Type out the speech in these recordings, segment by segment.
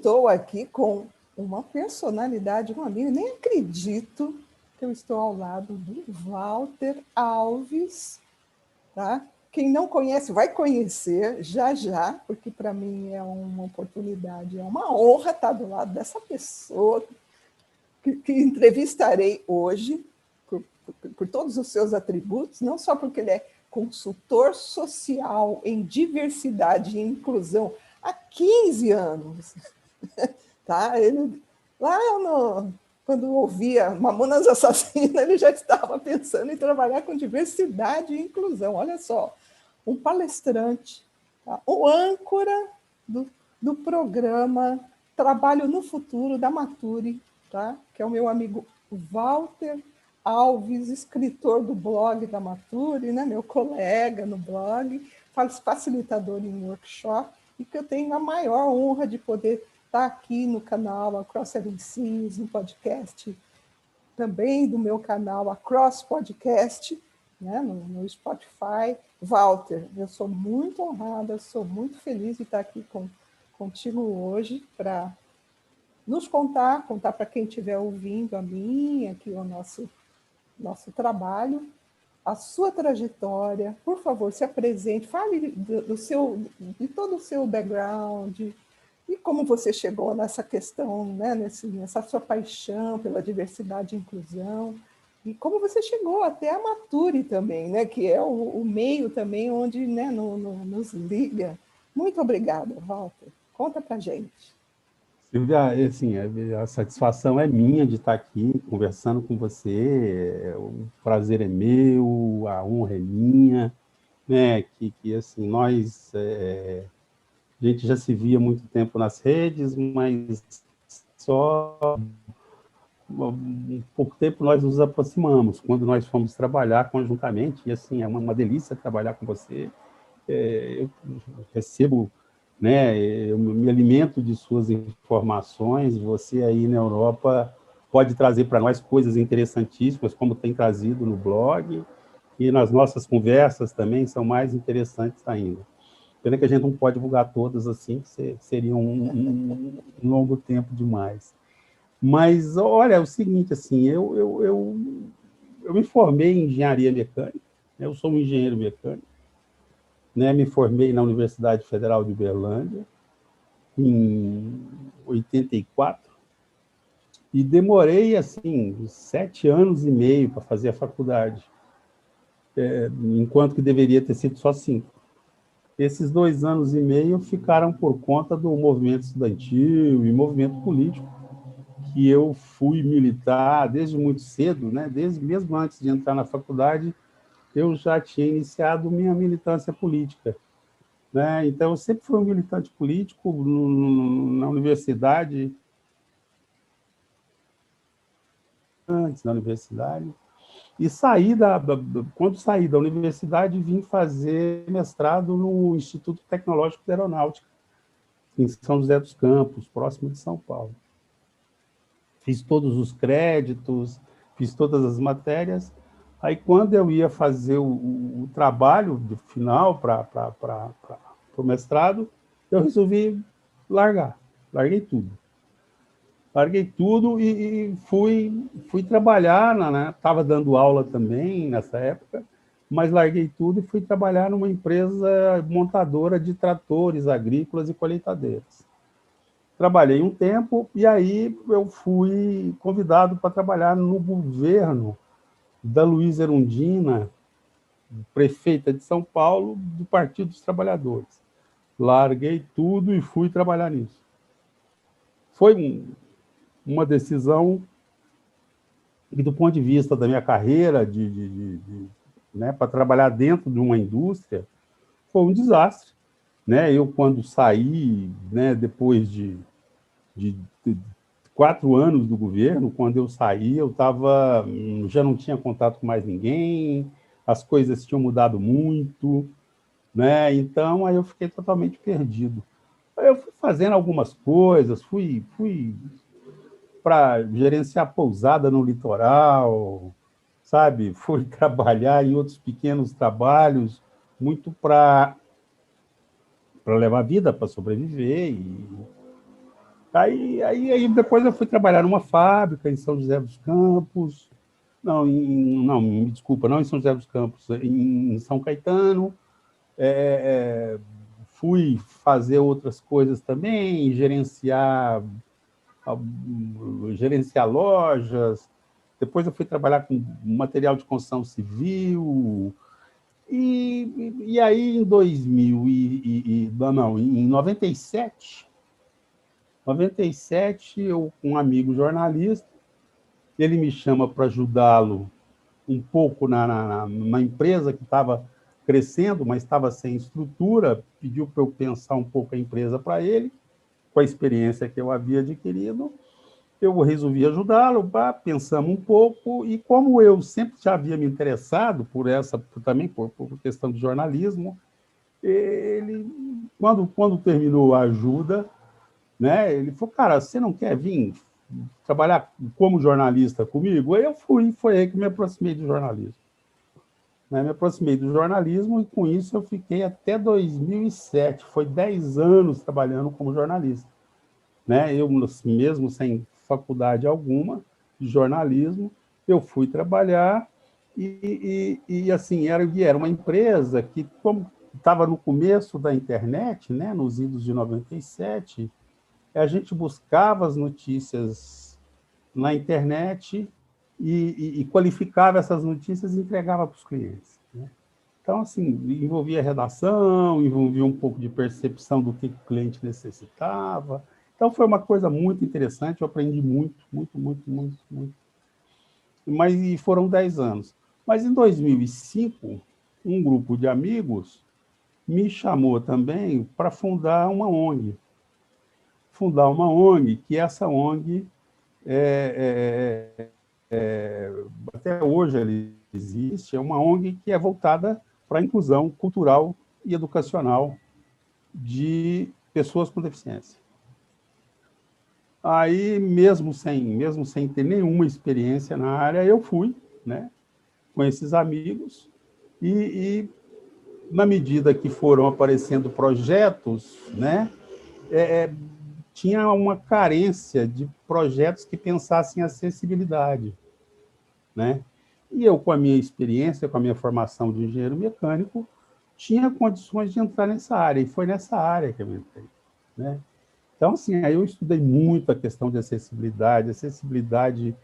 estou aqui com uma personalidade, uma amiga, nem acredito que eu estou ao lado do Walter Alves, tá? Quem não conhece vai conhecer já já, porque para mim é uma oportunidade, é uma honra estar do lado dessa pessoa que entrevistarei hoje, por todos os seus atributos, não só porque ele é consultor social em diversidade e inclusão há 15 anos. Tá? Ele, lá quando ouvia Mamonas Assassinas, ele já estava pensando em trabalhar com diversidade e inclusão. Olha só, um palestrante, tá? O âncora do programa Trabalho no Futuro, da Maturi, tá? Que é o meu amigo Walter Alves, escritor do blog da Maturi, né? Meu colega no blog, facilitador em workshop, e que eu tenho a maior honra de poder estar aqui no canal Across Seven Seas, no podcast também do meu canal Across Podcast, né, no Spotify. Walter, eu sou muito honrada, sou muito feliz de estar aqui contigo hoje para nos contar para quem estiver ouvindo a mim, aqui o nosso trabalho, a sua trajetória. Por favor, se apresente, fale de todo o seu background, e como você chegou nessa questão, né, nessa sua paixão pela diversidade e inclusão, e como você chegou até a Maturi também, né, que é o meio também onde, né, nos liga. Muito obrigada, Walter. Conta para a gente. Silvia, assim, a satisfação é minha de estar aqui conversando com você, o prazer é meu, a honra é minha, né, que assim, nós, a gente já se via há muito tempo nas redes, mas só pouco tempo nós nos aproximamos, quando nós fomos trabalhar conjuntamente, e assim, é uma delícia trabalhar com você, eu recebo, né, eu me alimento de suas informações, você aí na Europa pode trazer para nós coisas interessantíssimas, como tem trazido no blog, e nas nossas conversas também são mais interessantes ainda. Pena que a gente não pode divulgar todas assim, seria um longo tempo demais. Mas, olha, é o seguinte, assim, eu me formei em engenharia mecânica, né, eu sou um engenheiro mecânico, né, me formei na Universidade Federal de Uberlândia em 84 e demorei, assim, 7 anos e meio para fazer a faculdade, enquanto que deveria ter sido só 5. Esses 2 anos e meio ficaram por conta do movimento estudantil e movimento político, que eu fui militar desde muito cedo, né? Mesmo antes de entrar na faculdade, eu já tinha iniciado minha militância política, né? Então, eu sempre fui um militante político na universidade, antes da universidade, e quando saí da universidade, vim fazer mestrado no Instituto Tecnológico de Aeronáutica, em São José dos Campos, próximo de São Paulo. Fiz todos os créditos, fiz todas as matérias. Aí, quando eu ia fazer o trabalho final para o mestrado, eu resolvi larguei tudo. Larguei tudo e fui trabalhar, né? Estava dando aula também nessa época, mas larguei tudo e fui trabalhar numa empresa montadora de tratores agrícolas e colheitadeiras. Trabalhei um tempo e aí eu fui convidado para trabalhar no governo da Luísa Erundina, prefeita de São Paulo, do Partido dos Trabalhadores. Larguei tudo e fui trabalhar nisso. Foi uma decisão que, do ponto de vista da minha carreira, né, para trabalhar dentro de uma indústria, foi um desastre. Né? Eu, quando saí, né, depois de 4 anos do governo, quando eu saí, já não tinha contato com mais ninguém, as coisas tinham mudado muito, né? Então, aí eu fiquei totalmente perdido. Aí eu fui fazendo algumas coisas, fui para gerenciar pousada no litoral, sabe? Fui trabalhar em outros pequenos trabalhos, muito para levar vida, para sobreviver, Aí depois eu fui trabalhar numa fábrica em São José dos Campos, não, me desculpa, não em São José dos Campos, em São Caetano. Fui fazer outras coisas também, gerenciar lojas. Depois eu fui trabalhar com material de construção civil. E aí, em 2000 não, em 97, eu, um amigo jornalista, ele me chama para ajudá-lo um pouco na empresa que estava crescendo, mas estava sem estrutura, pediu para eu pensar um pouco a empresa para ele, com a experiência que eu havia adquirido. Eu resolvi ajudá-lo, pensamos um pouco, e como eu sempre já havia me interessado também por questão de jornalismo, ele, quando terminou a ajuda, né, ele falou, cara, você não quer vir trabalhar como jornalista comigo? Aí eu fui, foi aí que me aproximei do jornalismo. Né, me aproximei do jornalismo e, com isso, eu fiquei até 2007, foi 10 anos trabalhando como jornalista. Né? Eu, mesmo sem faculdade alguma de jornalismo, eu fui trabalhar e assim, era uma empresa que, como estava no começo da internet, né, nos idos de 97, a gente buscava as notícias na internet e qualificava essas notícias e entregava para os clientes. Né? Então, assim, envolvia redação, envolvia um pouco de percepção do que o cliente necessitava. Então, foi uma coisa muito interessante, eu aprendi muito, muito, muito, muito, muito. E foram 10 anos. Mas, em 2005, um grupo de amigos me chamou também para fundar uma ONG. Que essa ONG, até hoje ela existe, é uma ONG que é voltada para a inclusão cultural e educacional de pessoas com deficiência. Aí, mesmo sem ter nenhuma experiência na área, eu fui, né, com esses amigos, e na medida que foram aparecendo projetos, né, tinha uma carência de projetos que pensassem em acessibilidade. Né? E eu, com a minha experiência, com a minha formação de engenheiro mecânico, tinha condições de entrar nessa área, e foi nessa área que eu entrei. Né? Então, assim, aí eu estudei muito a questão de acessibilidade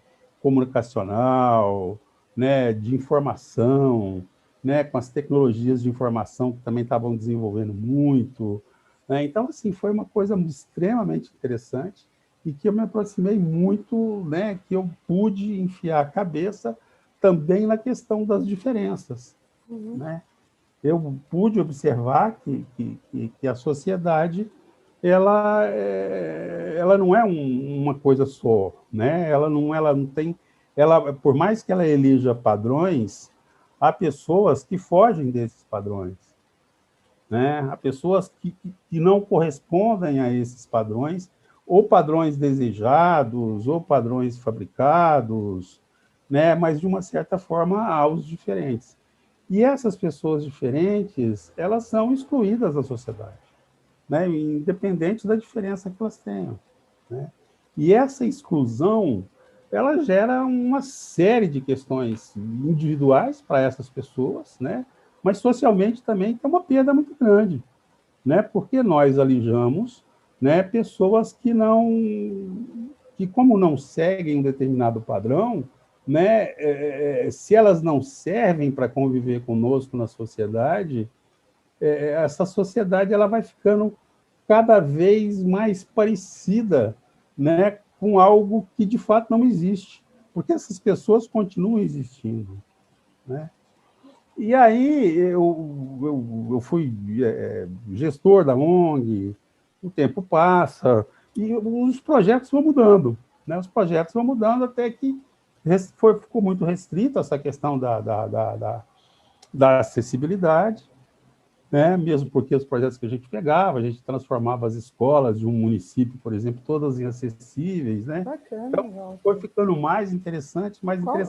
comunicacional, né, de informação, né, com as tecnologias de informação que também estavam desenvolvendo muito. Né? Então, assim, foi uma coisa extremamente interessante e que eu me aproximei muito, né, que eu pude enfiar a cabeça também na questão das diferenças. Né? Eu pude observar que a sociedade ela não é uma coisa só, né? Ela não tem, por mais que ela elija padrões, há pessoas que fogem desses padrões, né? Há pessoas que não correspondem a esses padrões, ou padrões desejados, ou padrões fabricados, né? Mas de uma certa forma há os diferentes. E essas pessoas diferentes, elas são excluídas da sociedade. Né, independente da diferença que elas tenham. Né? E essa exclusão, ela gera uma série de questões individuais para essas pessoas, né? Mas socialmente também tem uma perda muito grande, né? Porque nós alijamos, né, pessoas que como não seguem um determinado padrão, né, se elas não servem para conviver conosco na sociedade, essa sociedade ela vai ficando cada vez mais parecida, né, com algo que de fato não existe, porque essas pessoas continuam existindo. Né? E aí eu fui gestor da ONG, o tempo passa, e os projetos vão mudando. Né? Os projetos vão mudando até que ficou muito restrito essa questão da acessibilidade, né? Mesmo porque os projetos que a gente pegava, a gente transformava as escolas de um município, por exemplo, todas inacessíveis, né? Bacana, então, foi ficando mais interessante.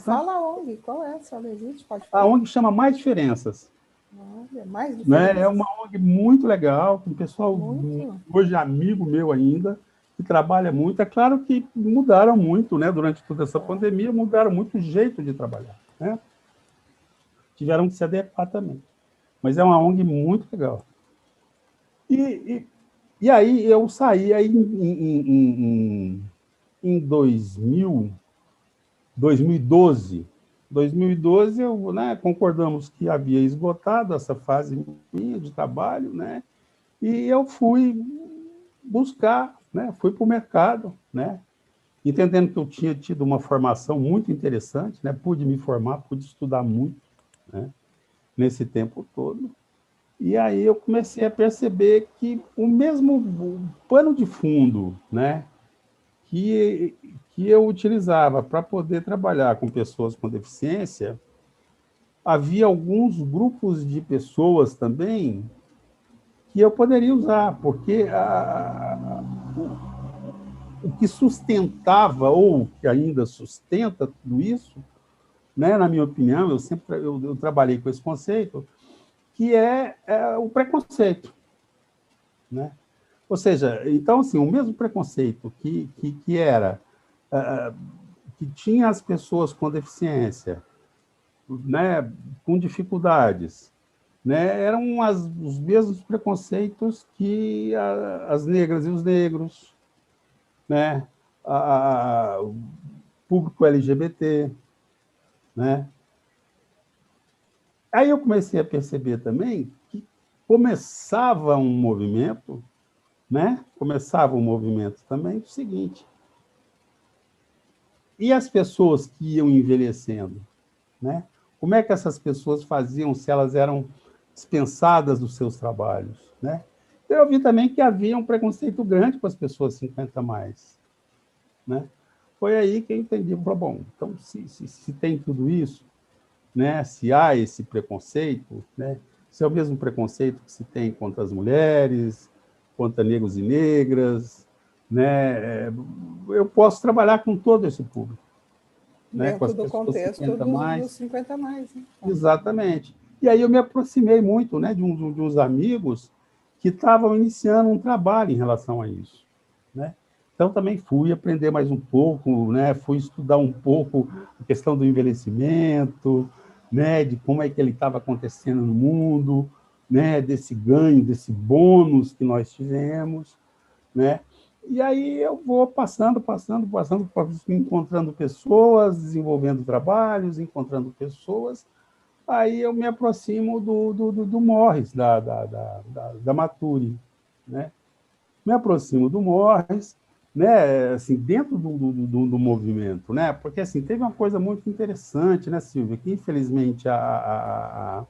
Fala a ONG, qual é essa ONG? Pode falar? A ONG chama Mais Diferenças. Mais Diferenças. Né? É uma ONG muito legal, com um pessoal hoje amigo meu ainda, que trabalha muito. É claro que mudaram muito, né? Durante toda essa pandemia, mudaram muito o jeito de trabalhar, né? Tiveram que se adequar também. Mas é uma ONG muito legal. E aí eu saí aí em 2012. 2012, né, concordamos que havia esgotado essa fase minha de trabalho, né? E eu fui buscar, né? Fui para o mercado, né? Entendendo que eu tinha tido uma formação muito interessante, né? Pude me formar, pude estudar muito, né? Nesse tempo todo. E aí eu comecei a perceber que o mesmo pano de fundo, né, que, que eu utilizava para poder trabalhar com pessoas com deficiência, havia alguns grupos de pessoas também que eu poderia usar, porque o que sustentava, ou que ainda sustenta tudo isso, né, na minha opinião, eu trabalhei com esse conceito, que é o preconceito, né? Ou seja, então, assim, o mesmo preconceito que era, que tinha as pessoas com deficiência, né, com dificuldades, né, eram os mesmos preconceitos que as negras e os negros, né, o público LGBT, né? Aí eu comecei a perceber também que começava um movimento, né? Começava um movimento também do seguinte: e as pessoas que iam envelhecendo, né? Como é que essas pessoas faziam se elas eram dispensadas dos seus trabalhos, né? Eu vi também que havia um preconceito grande com as pessoas 50 a mais, né? Foi aí que eu entendi, bom, então se tem tudo isso, né? Se há esse preconceito, né? Se é o mesmo preconceito que se tem contra as mulheres, contra negros e negras, né? Eu posso trabalhar com todo esse público, né? Com Dentro as do pessoas contexto 50 dos mais. 50 a mais. Né? Exatamente. E aí eu me aproximei muito, né, de uns amigos que estavam iniciando um trabalho em relação a isso, né? Então também fui aprender mais um pouco, né? Fui estudar um pouco a questão do envelhecimento, né? De como é que ele estava acontecendo no mundo, né? Desse ganho, desse bônus que nós tivemos, né? E aí eu vou passando, encontrando pessoas, desenvolvendo trabalhos, encontrando pessoas. Aí eu me aproximo do Morris, da Maturi, né? Me aproximo do Morris, né? Assim, dentro do movimento, né? Porque assim, teve uma coisa muito interessante, né, Silvia? Que infelizmente a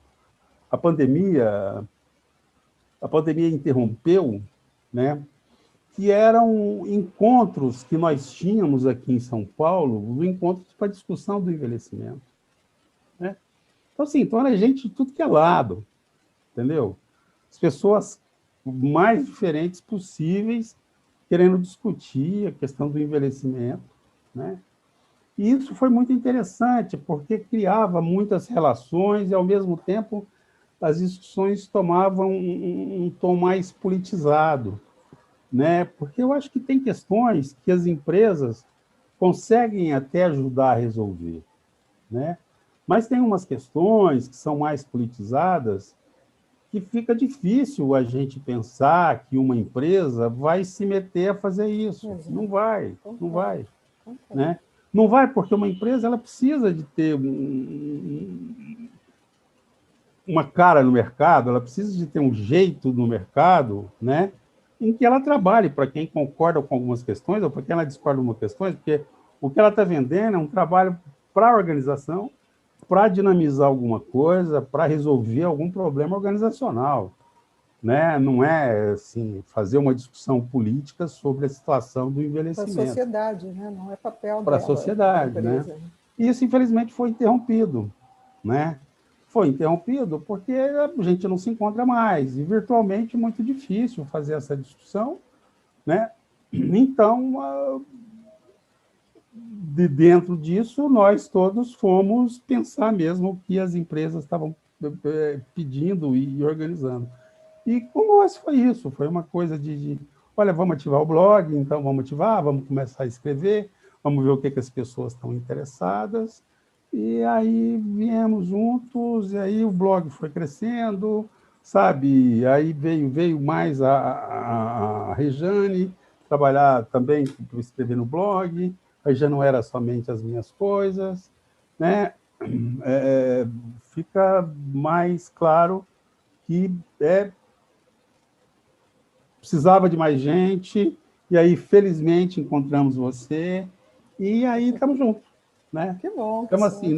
pandemia interrompeu, né? Que eram encontros que nós tínhamos aqui em São Paulo, encontros para discussão do envelhecimento, né? Então, assim, então era gente de tudo que é lado, entendeu? As pessoas mais diferentes possíveis querendo discutir a questão do envelhecimento, né? E isso foi muito interessante, porque criava muitas relações e, ao mesmo tempo, as discussões tomavam um tom mais politizado, né? Porque eu acho que tem questões que as empresas conseguem até ajudar a resolver, né? Mas tem umas questões que são mais politizadas que fica difícil a gente pensar que uma empresa vai se meter a fazer isso. Exato. Não vai, não vai, Concordo. né? Não vai porque uma empresa ela precisa de ter uma cara no mercado, ela precisa de ter um jeito no mercado, né? Em que ela trabalhe para quem concorda com algumas questões ou para quem ela discorda de algumas questões, porque o que ela está vendendo é um trabalho para a organização, para dinamizar alguma coisa, para resolver algum problema organizacional, né? Não é assim fazer uma discussão política sobre a situação do Para a envelhecimento. sociedade, né? Não é papel Para a dela, da sociedade, né? empresa. E isso, infelizmente, foi interrompido, né? Foi interrompido porque a gente não se encontra mais, e virtualmente é muito difícil fazer essa discussão, né? Então, de dentro disso, nós todos fomos pensar mesmo o que as empresas estavam pedindo e organizando. E com nós foi isso, foi uma coisa de olha, vamos ativar o blog, então vamos ativar, vamos começar a escrever, vamos ver o que as pessoas estão interessadas. E aí viemos juntos, e aí o blog foi crescendo, sabe? Aí veio mais a Rejane trabalhar também, escrever no blog, aí já não era somente as minhas coisas, né? Fica mais claro que precisava de mais gente, e aí, felizmente, encontramos você, e aí estamos juntos, né? Que bom, que Então, assim,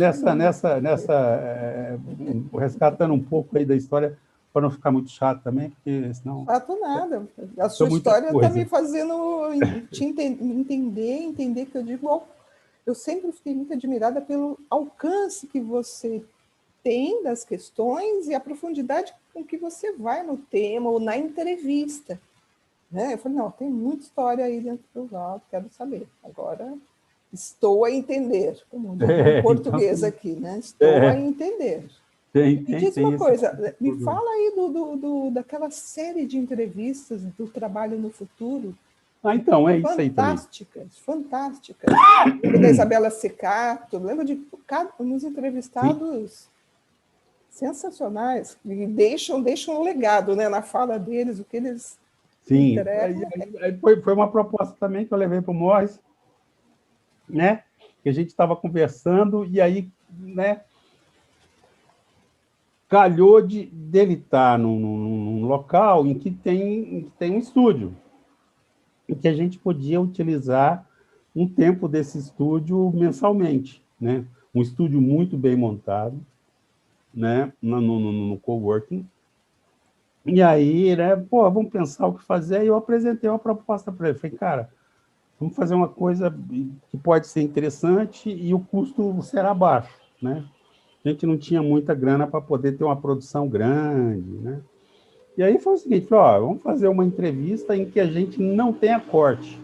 resgatando um pouco aí da história, para não ficar muito chato também, porque senão... Fato nada. A sua muita história está coisa. me fazendo entender que eu digo, eu sempre fiquei muito admirada pelo alcance que você tem das questões e a profundidade com que você vai no tema ou na entrevista. Né? Eu falei, não, tem muita história aí dentro do Valdo, quero saber. Agora estou a entender, como diz em português então, aqui, né? Estou a entender. E diz uma coisa, me fala aí daquela série de entrevistas do Trabalho no Futuro. Então, é isso aí também. Fantásticas. Lembro da Isabela Secato, lembro de uns entrevistados sensacionais, e deixam um legado, né, na fala deles, o que eles entregam. Aí foi uma proposta também que eu levei para o Morris, né, que a gente estava conversando, e aí, né, calhou dele estar num local em que tem um estúdio, em que a gente podia utilizar um tempo desse estúdio mensalmente, né? Um estúdio muito bem montado, né? No coworking. E aí, né? Pô, vamos pensar o que fazer. E eu apresentei uma proposta para ele. Falei, cara, vamos fazer uma coisa que pode ser interessante e o custo será baixo, né? A gente não tinha muita grana para poder ter uma produção grande, né? E aí foi o seguinte, ó, vamos fazer uma entrevista em que a gente não tenha corte,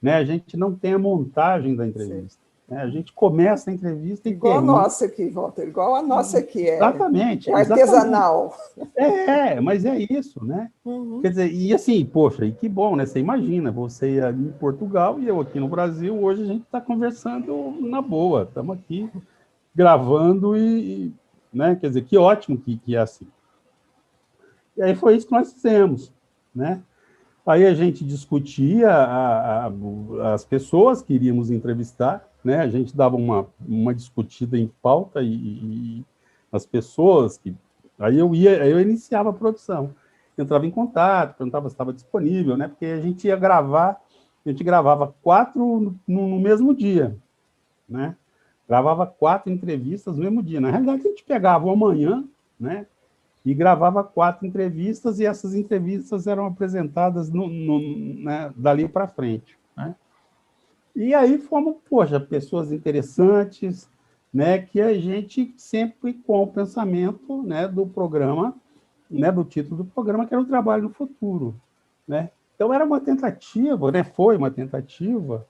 né? A gente não tenha montagem da entrevista. Né? A gente começa a entrevista e igual termina... a nossa aqui, Walter, igual a nossa aqui. Exatamente. É artesanal. Mas é isso, né? Uhum. Quer dizer, e assim, poxa, e que bom, né? Você imagina, você em Portugal e eu aqui no Brasil, hoje a gente está conversando na boa, estamos aqui gravando né? Quer dizer, que ótimo que é assim. E aí foi isso que nós fizemos, né? Aí a gente discutia as pessoas que iríamos entrevistar, né? A gente dava uma discutida em pauta e as pessoas que... Aí eu iniciava a produção, entrava em contato, perguntava se estava disponível, né? Porque a gente ia gravar, a gente gravava 4 no mesmo dia, né? Gravava 4 entrevistas no mesmo dia. Na realidade, a gente pegava uma manhã, né? E gravava 4 entrevistas, e essas entrevistas eram apresentadas né, dali para frente. Né? E aí fomos, poxa, pessoas interessantes, né, que a gente sempre com o pensamento, né, do programa, né, do título do programa, que era o Trabalho no Futuro. Né? Então, era uma tentativa, né, foi uma tentativa,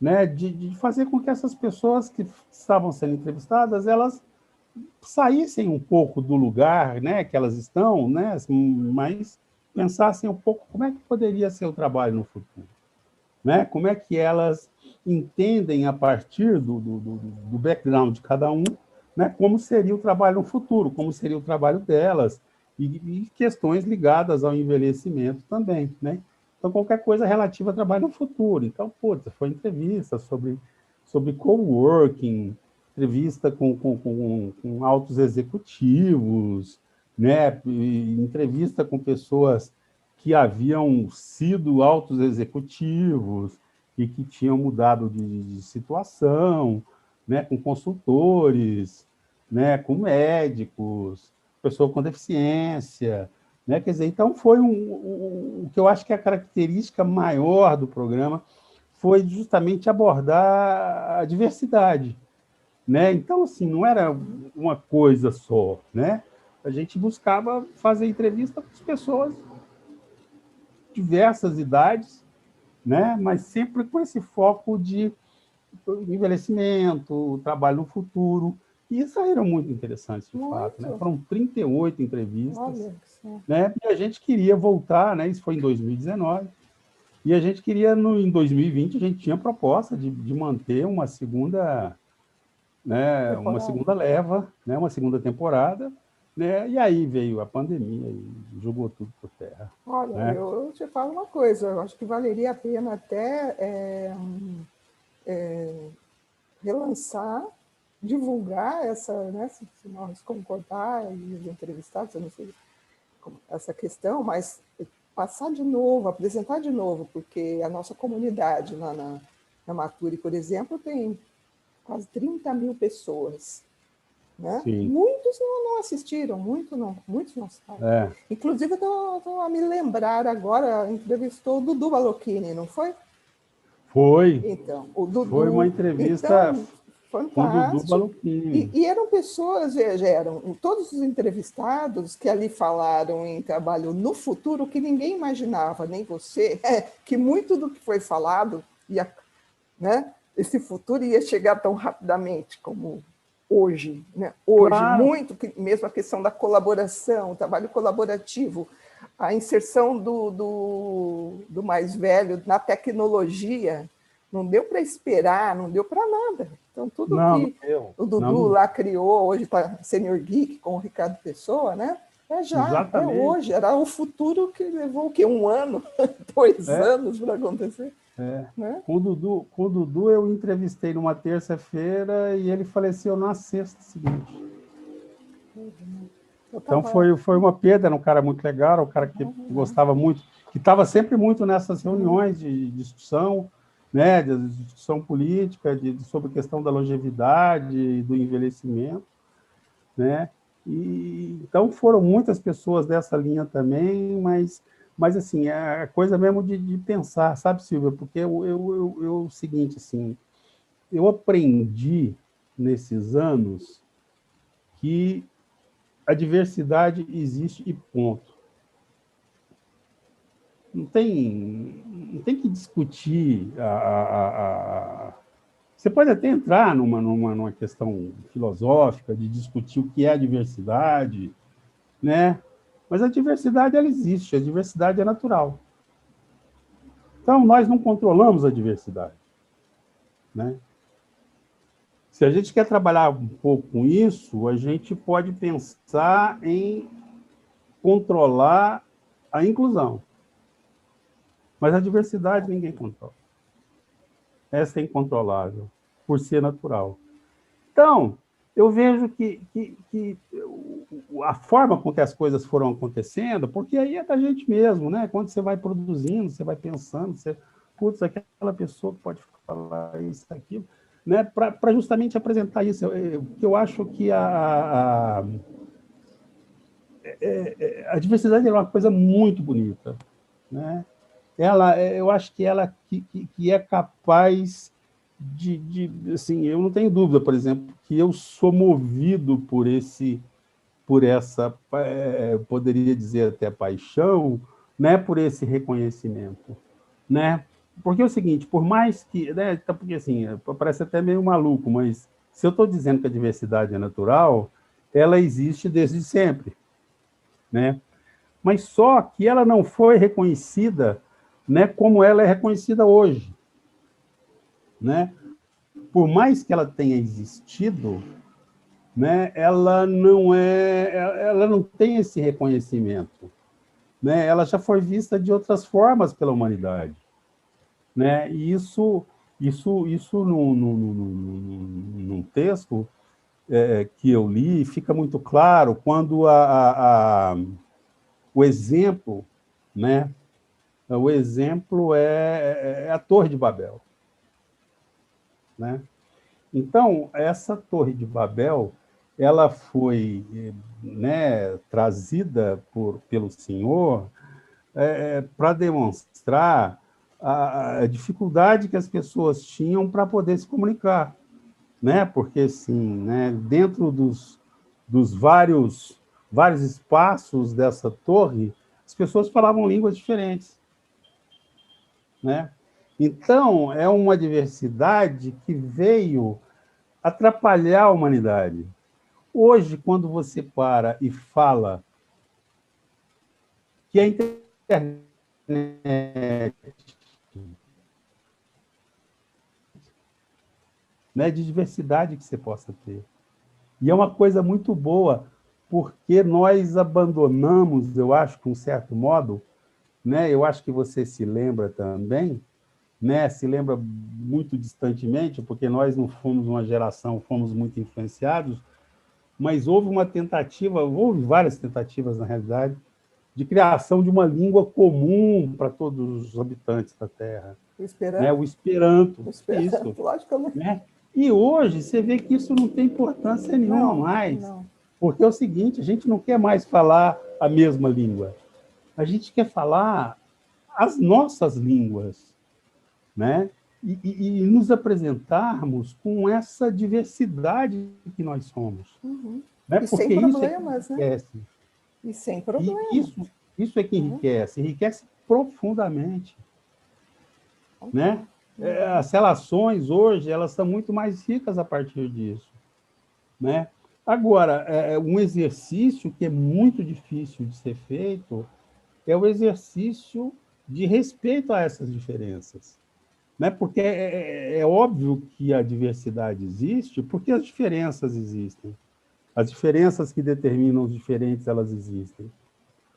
né, de fazer com que essas pessoas que estavam sendo entrevistadas, elas saíssem um pouco do lugar, né, que elas estão, né, mas pensassem um pouco como é que poderia ser o trabalho no futuro, né? Como é que elas entendem a partir do background de cada um, né, como seria o trabalho no futuro, como seria o trabalho delas e questões ligadas ao envelhecimento também, né? Então qualquer coisa relativa ao trabalho no futuro. Então, putz, foi entrevista sobre coworking, entrevista com altos executivos, né? Entrevista com pessoas que haviam sido altos executivos e que tinham mudado de situação, né? Com consultores, né? Com médicos, pessoa com deficiência, né? Quer dizer, então foi o que eu acho que é a característica maior do programa foi justamente abordar a diversidade. Né? Então, assim, não era uma coisa só, né? A gente buscava fazer entrevista com as pessoas de diversas idades, né? Mas sempre com esse foco de envelhecimento, trabalho no futuro, e saíram muito interessantes, de fato. Né? Foram 38 entrevistas, né? E a gente queria voltar, né? Isso foi em 2019, E a gente queria, em 2020, a gente tinha proposta de manter uma segunda, né, uma Temporada. segunda leva, né, uma segunda temporada, né, e aí veio a pandemia e jogou tudo por terra. Olha, Né? eu te falo uma coisa, eu acho que valeria a pena até relançar, divulgar essa, né, se nós concordar e os entrevistados, eu não sei essa questão, mas passar de novo, apresentar de novo, porque a nossa comunidade lá na Maturi, por exemplo, tem quase 30 mil pessoas. Né? Sim. Muitos não assistiram, muitos não sabem. É. Inclusive, estou a me lembrar agora, entrevistou o Dudu Balocchini, não foi? Foi. Então, o Foi uma Dudu. entrevista Então, com o Dudu fantástico. Balocchini. E eram pessoas, veja, eram todos os entrevistados que ali falaram em trabalho no futuro que ninguém imaginava, nem você, que muito do que foi falado, né, esse futuro ia chegar tão rapidamente como hoje. Né? Hoje, Claro. muito, mesmo a questão da colaboração, o trabalho colaborativo, a inserção do mais velho na tecnologia, não deu para esperar, não deu para nada. Então, tudo Não que deu. o Dudu Não, lá criou, hoje está Senior Geek com o Ricardo Pessoa, né? É exatamente. hoje, era o futuro que levou o quê? 1 ano, 2 É, anos para acontecer. é. Né? Com o Dudu eu entrevistei numa terça-feira e ele faleceu na sexta seguinte. Então foi uma perda, era um cara muito legal, um cara que gostava muito, que estava sempre muito nessas reuniões de discussão, né, de discussão política, sobre a questão da longevidade, do envelhecimento, né? E então foram muitas pessoas dessa linha também, mas assim, é coisa mesmo de pensar, sabe, Silvia? Porque o seguinte, assim, eu aprendi nesses anos que a diversidade existe e ponto. Não tem que discutir. Você pode até entrar numa questão filosófica de discutir o que é a diversidade, né? Mas a diversidade, ela existe, a diversidade é natural. Então, nós não controlamos a diversidade, né? Se a gente quer trabalhar um pouco com isso, a gente pode pensar em controlar a inclusão. Mas a diversidade ninguém controla. Essa é incontrolável, por ser natural. Então, eu vejo que a forma com que as coisas foram acontecendo, porque aí é da gente mesmo, né? Quando você vai produzindo, você vai pensando, putz, aquela pessoa que pode falar isso, aquilo, né? Para justamente apresentar isso. Eu acho que a diversidade é uma coisa muito bonita, né? Eu acho que ela que é capaz assim, eu não tenho dúvida, por exemplo, que eu sou movido por essa, poderia dizer até paixão, né, por esse reconhecimento, né? Porque é o seguinte, por mais que, né, porque assim, parece até meio maluco, mas se eu estou dizendo que a diversidade é natural, ela existe desde sempre, né? Mas só que ela não foi reconhecida, né, como ela é reconhecida hoje, né? Por mais que ela tenha existido, né, ela não tem esse reconhecimento, né? Ela já foi vista de outras formas pela humanidade, né? E isso num texto que eu li fica muito claro quando o exemplo, né? O exemplo é a Torre de Babel, né? Então, essa Torre de Babel, ela foi, né, trazida pelo Senhor para demonstrar a dificuldade que as pessoas tinham para poder se comunicar, né? Porque, assim, né, dentro dos vários espaços dessa torre, as pessoas falavam línguas diferentes, né? Então, é uma diversidade que veio atrapalhar a humanidade. Hoje, quando você para e fala que a internet né, de diversidade que você possa ter. E é uma coisa muito boa, porque nós abandonamos, eu acho, de um certo modo, né, eu acho que você se lembra também, né, se lembra muito distantemente, porque nós não fomos uma geração, fomos muito influenciados, mas houve uma tentativa, houve várias tentativas, na realidade, de criação de uma língua comum para todos os habitantes da Terra, O né? Esperanto? O Esperanto, O isso, Esperanto, lógico que eu não. né? E hoje você vê que isso não tem importância nenhuma Não, mais, não. porque é o seguinte, a gente não quer mais falar a mesma língua, a gente quer falar as nossas línguas, né? E nos apresentarmos com essa diversidade que nós somos, Uhum. né? E sem Porque isso é que problemas, né? enriquece. E sem E problema. isso é que Né? enriquece profundamente, né? Uhum. As relações hoje, elas são muito mais ricas a partir disso, né? Agora, um exercício que é muito difícil de ser feito é o exercício de respeito a essas diferenças, né? Porque é óbvio que a diversidade existe, porque as diferenças existem. As diferenças que determinam os diferentes, elas existem.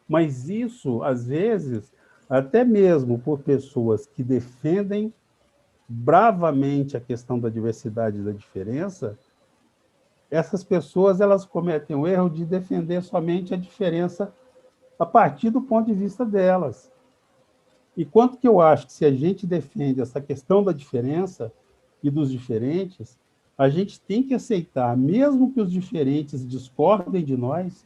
Mas isso, às vezes, até mesmo por pessoas que defendem bravamente a questão da diversidade e da diferença, essas pessoas elas cometem o erro de defender somente a diferença a partir do ponto de vista delas. E quanto que eu acho que se a gente defende essa questão da diferença e dos diferentes, a gente tem que aceitar, mesmo que os diferentes discordem de nós,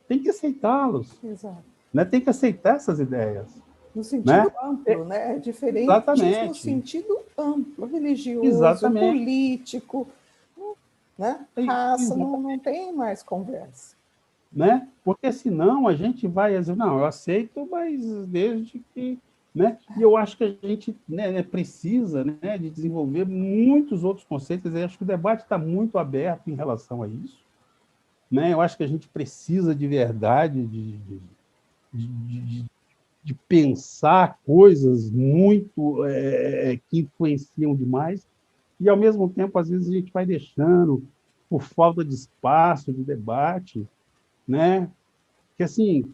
tem que aceitá-los, Exato. né? Tem que aceitar essas ideias, No sentido né? amplo, né? Diferentes no Exatamente, sentido amplo, religioso, exatamente. político, né? Raça, não, Exatamente, não tem mais conversa. né? Porque senão a gente vai dizer, não, eu aceito, mas desde que, né? E eu acho que a gente, né, precisa, né, de desenvolver muitos outros conceitos. Eu acho que o debate está muito aberto em relação a isso, né? Eu acho que a gente precisa de verdade de, de, de pensar coisas muito que influenciam demais e, ao mesmo tempo, às vezes a gente vai deixando, por falta de espaço, de debate, né? Que assim,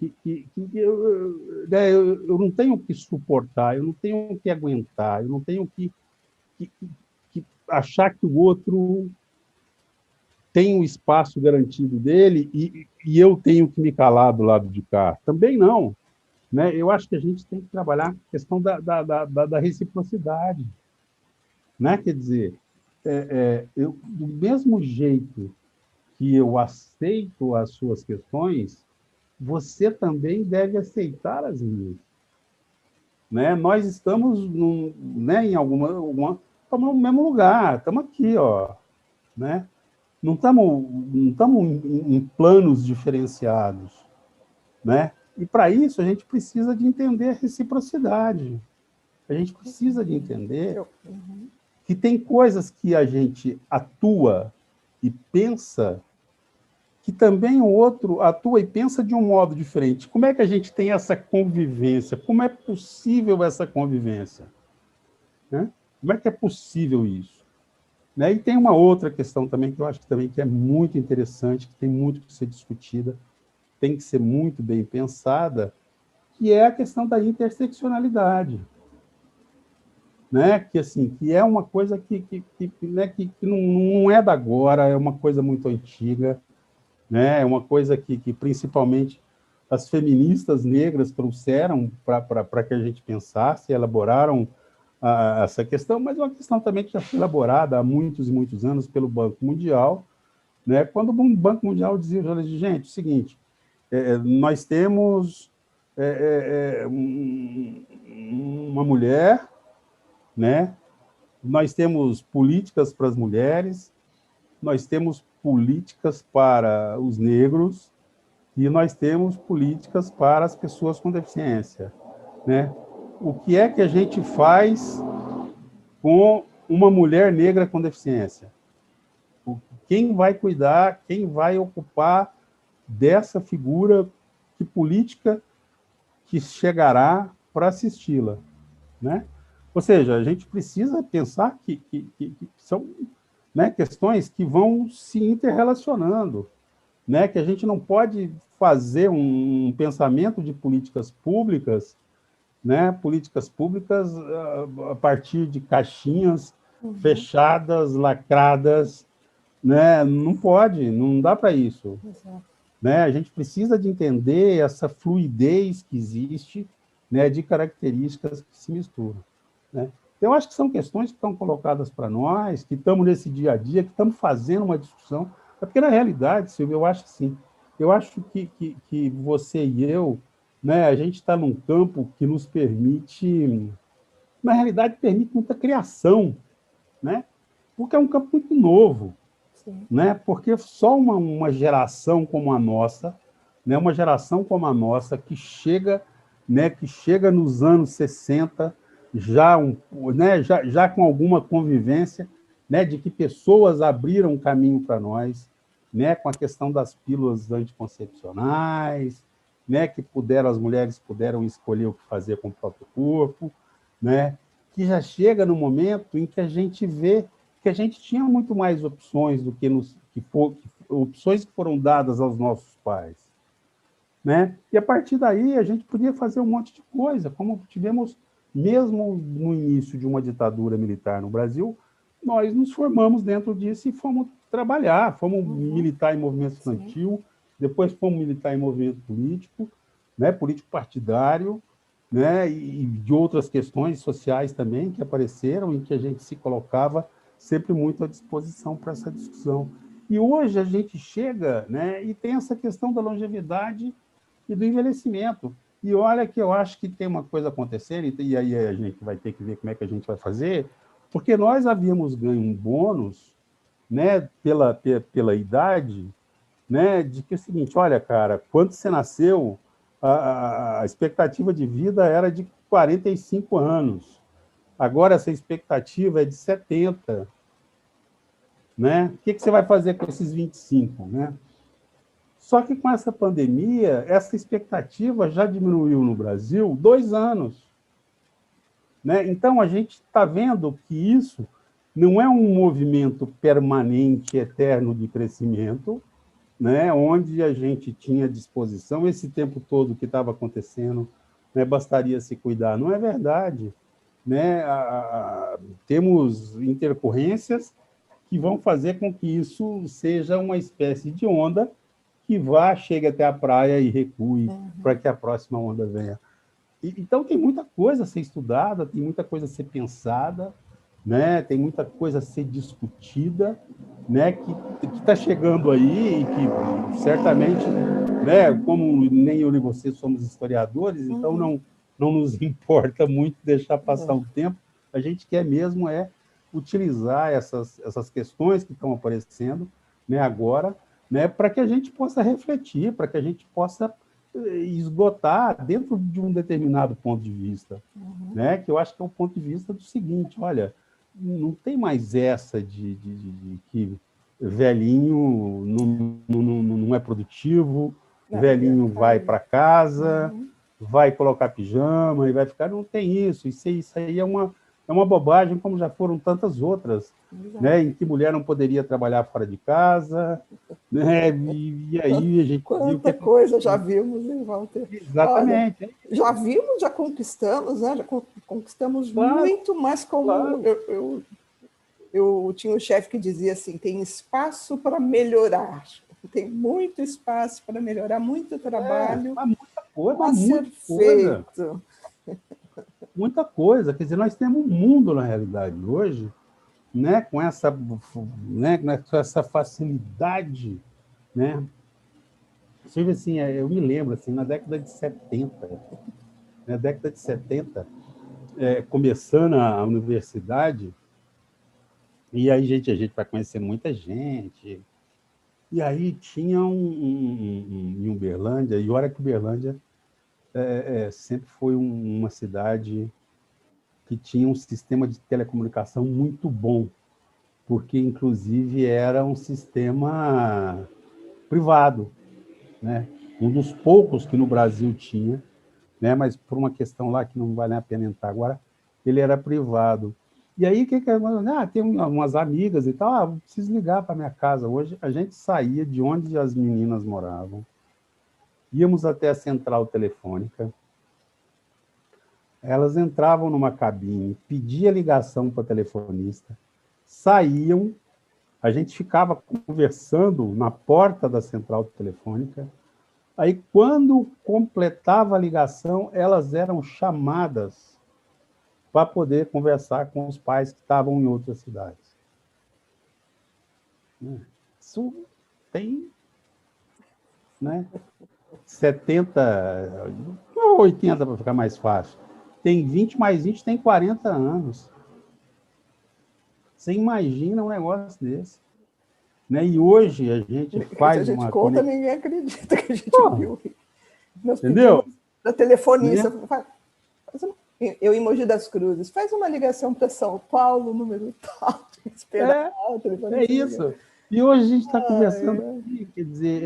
eu não tenho que suportar, eu não tenho que aguentar, eu não tenho que, que achar que o outro tem um espaço garantido dele e eu tenho que me calar do lado de cá. Também não. Né? Eu acho que a gente tem que trabalhar a questão da reciprocidade. Né? Quer dizer, do mesmo jeito que eu aceito as suas questões, você também deve aceitar as minhas. Né? Nós estamos né, em estamos no mesmo lugar, estamos aqui, ó, né? Não estamos em planos diferenciados, né? E para isso a gente precisa de entender a reciprocidade. A gente precisa de entender que tem coisas que a gente atua e pensa que também o outro atua e pensa de um modo diferente. Como é que a gente tem essa convivência? Como é possível essa convivência? Né? Como é que é possível isso? Né? E tem uma outra questão também que eu acho que, também, que é muito interessante, que tem muito que ser discutida, tem que ser muito bem pensada, que é a questão da interseccionalidade. Né? Que, assim, que é uma coisa né, que não é da agora, é uma coisa muito antiga, né? É uma coisa que principalmente as feministas negras trouxeram para que a gente pensasse, elaboraram essa questão, mas é uma questão também que já foi elaborada há muitos e muitos anos pelo Banco Mundial, né? Quando o Banco Mundial dizia, gente, é o seguinte, nós temos uma mulher, né? Nós temos políticas para as mulheres, nós temos políticas para os negros e nós temos políticas para as pessoas com deficiência, né? O que é que a gente faz com uma mulher negra com deficiência? Quem vai cuidar, quem vai ocupar dessa figura, que política que chegará para assisti-la, né? Ou seja, a gente precisa pensar que são né? Questões que vão se interrelacionando, né? Que a gente não pode fazer um pensamento de políticas públicas, né? Políticas públicas a partir de caixinhas fechadas, lacradas, né? Não pode, não dá para isso. Exato. Né? A gente precisa de entender essa fluidez que existe, né, de características que se misturam. Né? Eu acho que são questões que estão colocadas para nós, que estamos nesse dia a dia, que estamos fazendo uma discussão. É porque, na realidade, Silvio, eu acho assim, eu acho que você e eu, né, a gente está num campo que nos permite, na realidade, permite muita criação, né? Porque é um campo muito novo. Sim. Né? Porque só uma geração como a nossa, né? Uma geração como a nossa que chega nos anos 60 né? já com alguma convivência, né? De que pessoas abriram caminho para nós, né? Com a questão das pílulas anticoncepcionais, né? Que as mulheres puderam escolher o que fazer com o próprio corpo, né? Que já chega no momento em que a gente vê que a gente tinha muito mais opções do que opções que foram dadas aos nossos pais, né? E a partir daí a gente podia fazer um monte de coisa, como tivemos mesmo no início de uma ditadura militar no Brasil, nós nos formamos dentro disso e fomos trabalhar, fomos militar em movimento estudantil, depois fomos militar em movimento político, né? Político partidário, né? E de outras questões sociais também que apareceram em que a gente se colocava sempre muito à disposição para essa discussão. E hoje a gente chega, né, e tem essa questão da longevidade e do envelhecimento. E olha que eu acho que tem uma coisa acontecendo, e aí a gente vai ter que ver como é que a gente vai fazer, porque nós havíamos ganho um bônus, né, pela idade, né, de que é o seguinte, olha, cara, quando você nasceu, a expectativa de vida era de 45 anos. Agora essa expectativa é de 70. Né? O que você vai fazer com esses 25? Né? Só que com essa pandemia, essa expectativa já diminuiu no Brasil 2 anos. Né? Então, a gente está vendo que isso não é um movimento permanente, eterno de crescimento, né? Onde a gente tinha disposição, esse tempo todo que estava acontecendo, né? Bastaria se cuidar. Não é verdade. Né? Temos intercorrências que vão fazer com que isso seja uma espécie de onda que chegue até a praia e recue para que a próxima onda venha. Então, tem muita coisa a ser estudada, tem muita coisa a ser pensada, né? Tem muita coisa a ser discutida, né? Que está chegando aí e que certamente, né? Como nem eu nem você somos historiadores, então não nos importa muito deixar passar um tempo, a gente quer mesmo utilizar essas questões que estão aparecendo, né, agora, né, para que a gente possa refletir, para que a gente possa esgotar dentro de um determinado ponto de vista, né, que eu acho que é o ponto de vista do seguinte, olha, não tem mais essa de que velhinho não é produtivo, velhinho vai para casa, vai colocar pijama e vai ficar... Não tem isso. Isso aí é uma bobagem, como já foram tantas outras, né, em que mulher não poderia trabalhar fora de casa, né, e aí a gente viu quanta coisa já vimos, hein, Walter? Exatamente. Olha, já vimos, já conquistamos, né? Já conquistamos muito, mas como eu tinha um chefe que dizia assim, tem espaço para melhorar, tem muito espaço para melhorar, muito trabalho a ser feito. Muita coisa, quer dizer, nós temos um mundo, na realidade, hoje, né, com essa facilidade, né? Silvio, assim, eu me lembro, assim, na década de 70, começando a universidade, e aí a gente vai conhecendo muita gente, e aí tinha em Uberlândia, e olha que Uberlândia sempre foi uma cidade que tinha um sistema de telecomunicação muito bom, porque, inclusive, era um sistema privado, né? Um dos poucos que no Brasil tinha, né? Mas por uma questão lá que não vale a pena entrar agora, ele era privado. E aí, tem umas amigas e tal, preciso ligar para minha casa hoje. A gente saía de onde as meninas moravam, íamos até a central telefônica, elas entravam numa cabine, pedia ligação para o telefonista, saíam, a gente ficava conversando na porta da central telefônica, aí, quando completava a ligação, elas eram chamadas para poder conversar com os pais que estavam em outras cidades. Isso tem, né, 70, 80 para ficar mais fácil. Tem 20 mais 20, tem 40 anos. Você imagina um negócio desse. Né? E hoje a gente faz uma... Se a gente conta, ninguém acredita que a gente viu. Nós entendeu? Da telefonista... Eu em Mogi das Cruzes, faz uma ligação para São Paulo, número tal, é isso. E hoje a gente está conversando aqui, quer dizer,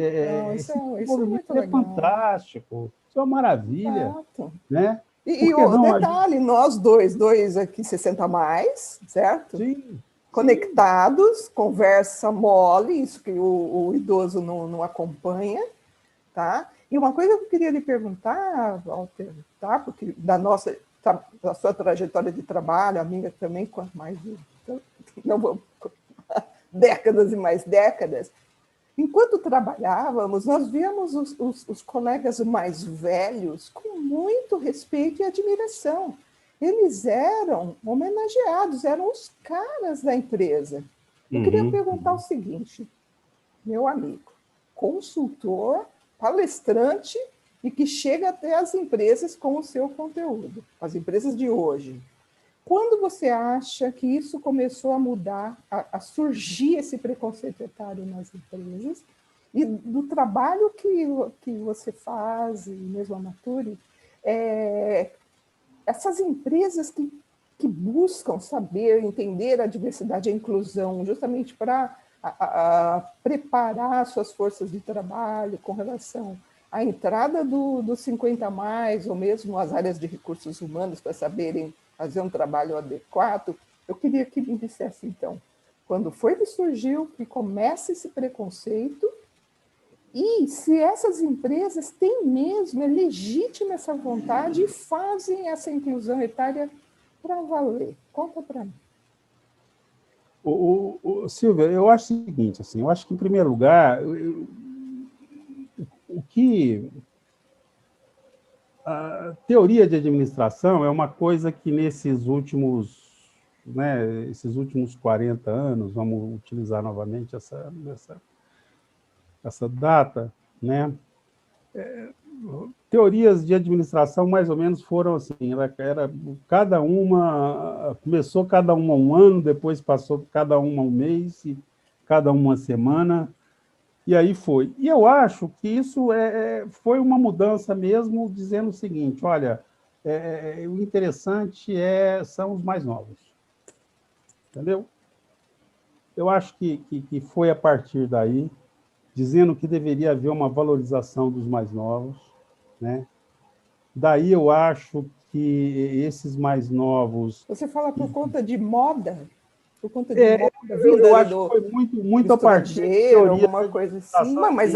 esse movimento é fantástico, isso é uma maravilha. Exato. Né? E o detalhe, nós dois aqui, 60 mais, certo? Sim. Conectados, conversa mole, isso que o idoso não acompanha, tá? E uma coisa que eu queria lhe perguntar, Walter, tá? Porque da sua trajetória de trabalho, a minha também, quanto mais não vou décadas e mais décadas. Enquanto trabalhávamos, nós víamos os colegas mais velhos com muito respeito e admiração. Eles eram homenageados, eram os caras da empresa. Eu queria perguntar o seguinte, meu amigo, consultor, palestrante e que chega até as empresas com o seu conteúdo, as empresas de hoje. Quando você acha que isso começou a mudar, a surgir esse preconceito etário nas empresas, e do trabalho que você faz, e mesmo a Nature, essas empresas que buscam saber, entender a diversidade e a inclusão, justamente para preparar suas forças de trabalho com relação à entrada dos 50 mais, ou mesmo as áreas de recursos humanos, para saberem fazer um trabalho adequado, eu queria que me dissesse, então, quando foi que surgiu, que começa esse preconceito, e se essas empresas têm mesmo, é legítima essa vontade e fazem essa inclusão etária para valer. Conta para mim. Silvia, eu acho o seguinte, assim, eu acho que, em primeiro lugar, o que... A teoria de administração é uma coisa que nesses últimos, né, esses últimos 40 anos, vamos utilizar novamente essa data, né? Teorias de administração mais ou menos foram assim, cada uma, começou cada uma um ano, depois passou cada uma um mês, e cada uma semana, e aí foi. E eu acho que isso foi uma mudança mesmo, dizendo o seguinte, olha, o interessante são os mais novos. Entendeu? Eu acho que foi a partir daí, dizendo que deveria haver uma valorização dos mais novos, né? Daí eu acho que esses mais novos... Você fala por conta de moda? Por conta de moda, eu acho que foi muito a partir de teoria, alguma coisa assim, mas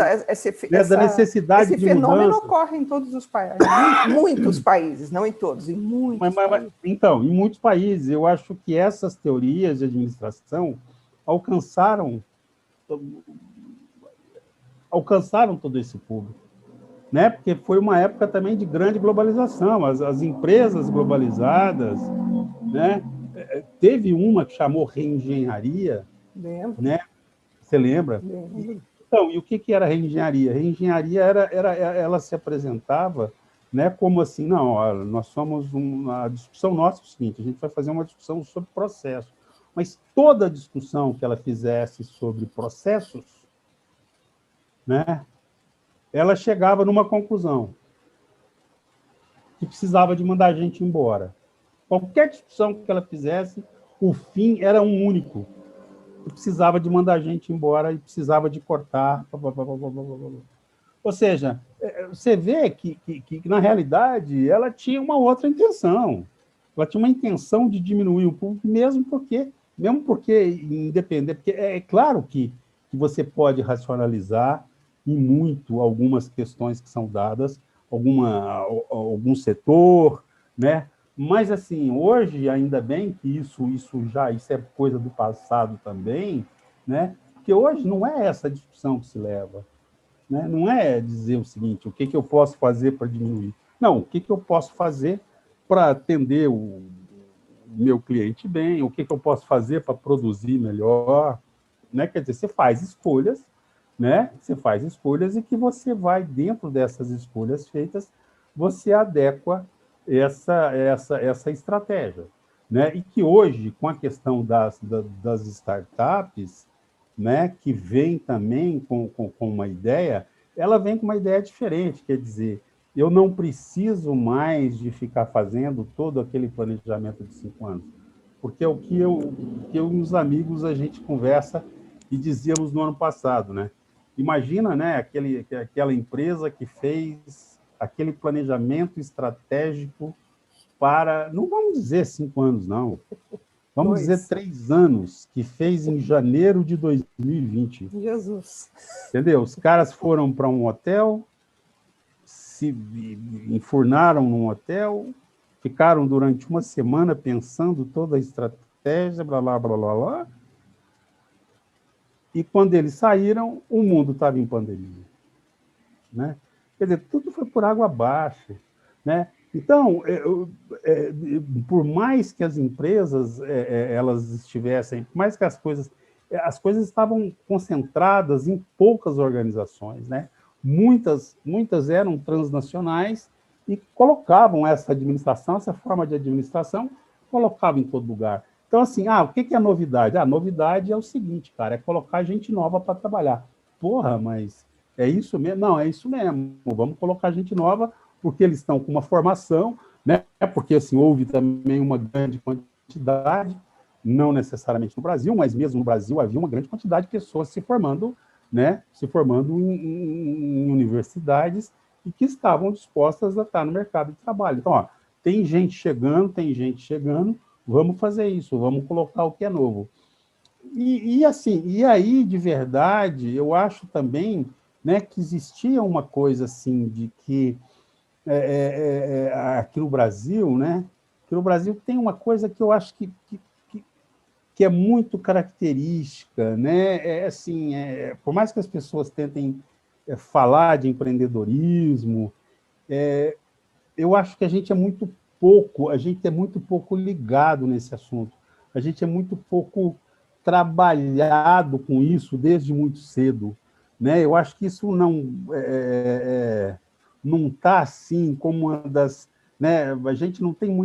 da necessidade esse de fenômeno mudança. ocorre em todos os países, muitos países, não em todos, em muitos países. Então, em muitos países, eu acho que essas teorias de administração alcançaram todo esse público, né? Porque foi uma época também de grande globalização, as empresas globalizadas, né? Teve uma que chamou reengenharia, né? Você lembra? Lembro. Então, e o que era reengenharia? Reengenharia ela se apresentava, né, como assim, não, olha, nós somos a discussão nossa é o seguinte, a gente vai fazer uma discussão sobre processo, mas toda a discussão que ela fizesse sobre processos, né, ela chegava numa conclusão, que precisava de mandar a gente embora. Qualquer discussão que ela fizesse, o fim era um único. Precisava de mandar a gente embora e precisava de cortar. Ou seja, você vê que na realidade, ela tinha uma outra intenção. ela tinha uma intenção de diminuir o público, mesmo porque independente, porque é claro que você pode racionalizar em muito algumas questões que são dadas, algum setor, né? Mas, assim, hoje, ainda bem que isso é coisa do passado também, né? Porque hoje não é essa discussão que se leva, né? Não é dizer o seguinte, o que eu posso fazer para diminuir? Não, o que eu posso fazer para atender o meu cliente bem, o que eu posso fazer para produzir melhor, né? Quer dizer, você faz escolhas, né? Você faz escolhas e que você vai, dentro dessas escolhas feitas, você adequa essa estratégia, né? E que hoje, com a questão das startups, né, que vem também com uma ideia, ela vem com uma ideia diferente, quer dizer, eu não preciso mais de ficar fazendo todo aquele planejamento de 5 anos, porque é o que eu e os amigos a gente conversa e dizíamos no ano passado, né? Imagina, né, aquela empresa que fez aquele planejamento estratégico para, não vamos dizer 5 anos, não, vamos dizer 3 anos, que fez em janeiro de 2020. Jesus. Entendeu? Os caras foram para um hotel, se enfurnaram num hotel, ficaram durante uma semana pensando toda a estratégia, blá, blá, blá, blá, blá. E quando eles saíram, o mundo estava em pandemia, né? Quer dizer, tudo foi por água abaixo, né? Então, por mais que as empresas elas estivessem, por mais que as coisas estavam concentradas em poucas organizações, né? Muitas eram transnacionais e colocavam essa administração, essa forma de administração, colocavam em todo lugar. Então, assim, o que é a novidade? A novidade é o seguinte, cara, é colocar gente nova para trabalhar. Porra, mas é isso mesmo? Não, é isso mesmo. Vamos colocar gente nova, porque eles estão com uma formação, né? Porque assim, houve também uma grande quantidade, não necessariamente no Brasil, mas mesmo no Brasil havia uma grande quantidade de pessoas se formando, né? Se formando em universidades e que estavam dispostas a estar no mercado de trabalho. Então, tem gente chegando, vamos fazer isso, vamos colocar o que é novo. Assim, e aí, de verdade, eu acho também, né, que existia uma coisa assim de que aqui no Brasil, né, que no Brasil tem uma coisa que eu acho que é muito característica, né, assim, por mais que as pessoas tentem falar de empreendedorismo, eu acho que a gente é muito pouco ligado nesse assunto, a gente é muito pouco trabalhado com isso desde muito cedo, né? Eu acho que isso não está assim como uma das, né? A gente não tem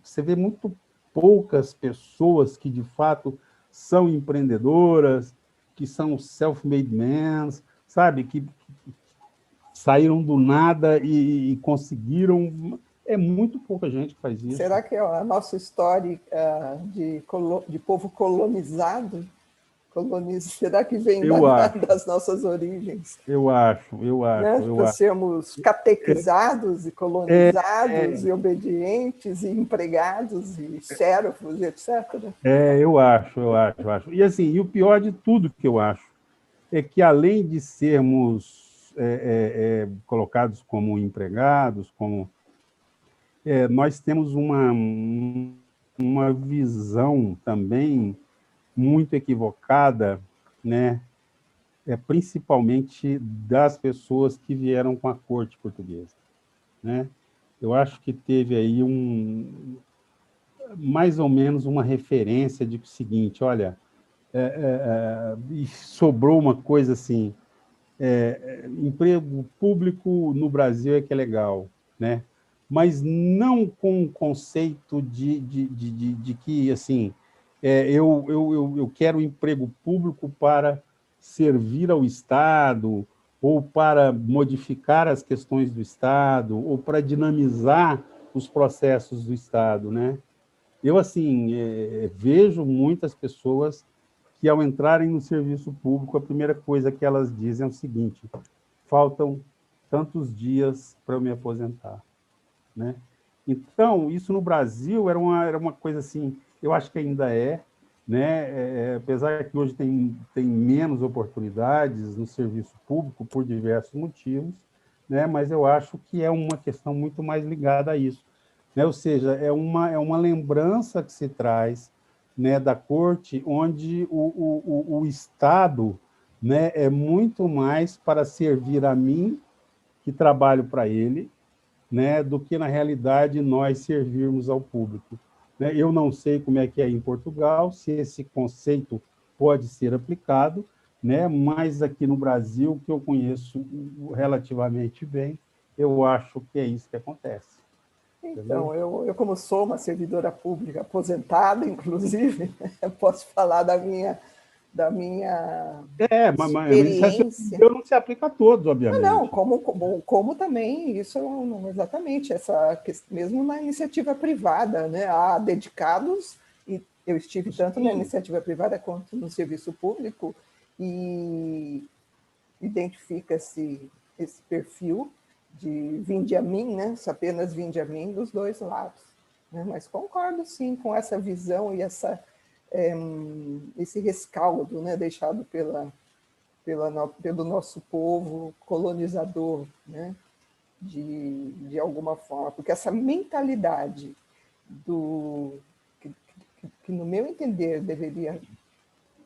você vê muito poucas pessoas que de fato são empreendedoras, que são self-made men, sabe? Que saíram do nada e conseguiram. É muito pouca gente que faz isso. Será que a nossa história de povo colonizado, será que vem das nossas origens? Eu acho. Para sermos catequizados e colonizados e obedientes e empregados e servos, etc. Eu acho. E assim, e o pior de tudo que eu acho é que, além de sermos colocados como empregados, nós temos uma visão também muito equivocada, né? Principalmente das pessoas que vieram com a corte portuguesa, né? Eu acho que teve aí mais ou menos uma referência de que o seguinte, olha, e sobrou uma coisa assim, emprego público no Brasil é que é legal, né? Mas não com o conceito de que, assim, eu quero emprego público para servir ao Estado, ou para modificar as questões do Estado, ou para dinamizar os processos do Estado, né? Eu, assim, vejo muitas pessoas que, ao entrarem no serviço público, a primeira coisa que elas dizem é o seguinte: faltam tantos dias para eu me aposentar, né? Então, isso no Brasil era uma coisa assim, eu acho que ainda né? Apesar que hoje tem menos oportunidades no serviço público por diversos motivos, né? Mas eu acho que é uma questão muito mais ligada a isso, né? Ou seja, é uma lembrança que se traz, né, da corte, onde o Estado, né, é muito mais para servir a mim, que trabalho para ele, né, do que, na realidade, nós servirmos ao público. Né? Eu não sei como é que é em Portugal, se esse conceito pode ser aplicado, né, mas aqui no Brasil, que eu conheço relativamente bem, eu acho que é isso que acontece. Entendeu? Então, eu como sou uma servidora pública aposentada, inclusive, posso falar da minha Mas isso experiência. não se aplica a todos, Não, obviamente. como também, isso não exatamente, essa mesmo na iniciativa privada, né? Há dedicados, e eu estive tanto na Sim. iniciativa privada quanto no serviço público, e identifica-se esse perfil de vinde a mim, né? Apenas vinde a mim dos dois lados. Né? Mas concordo, sim, com essa visão e esse rescaldo, né? Deixado pelo nosso povo colonizador, né? De alguma forma, porque essa mentalidade que, no meu entender, deveria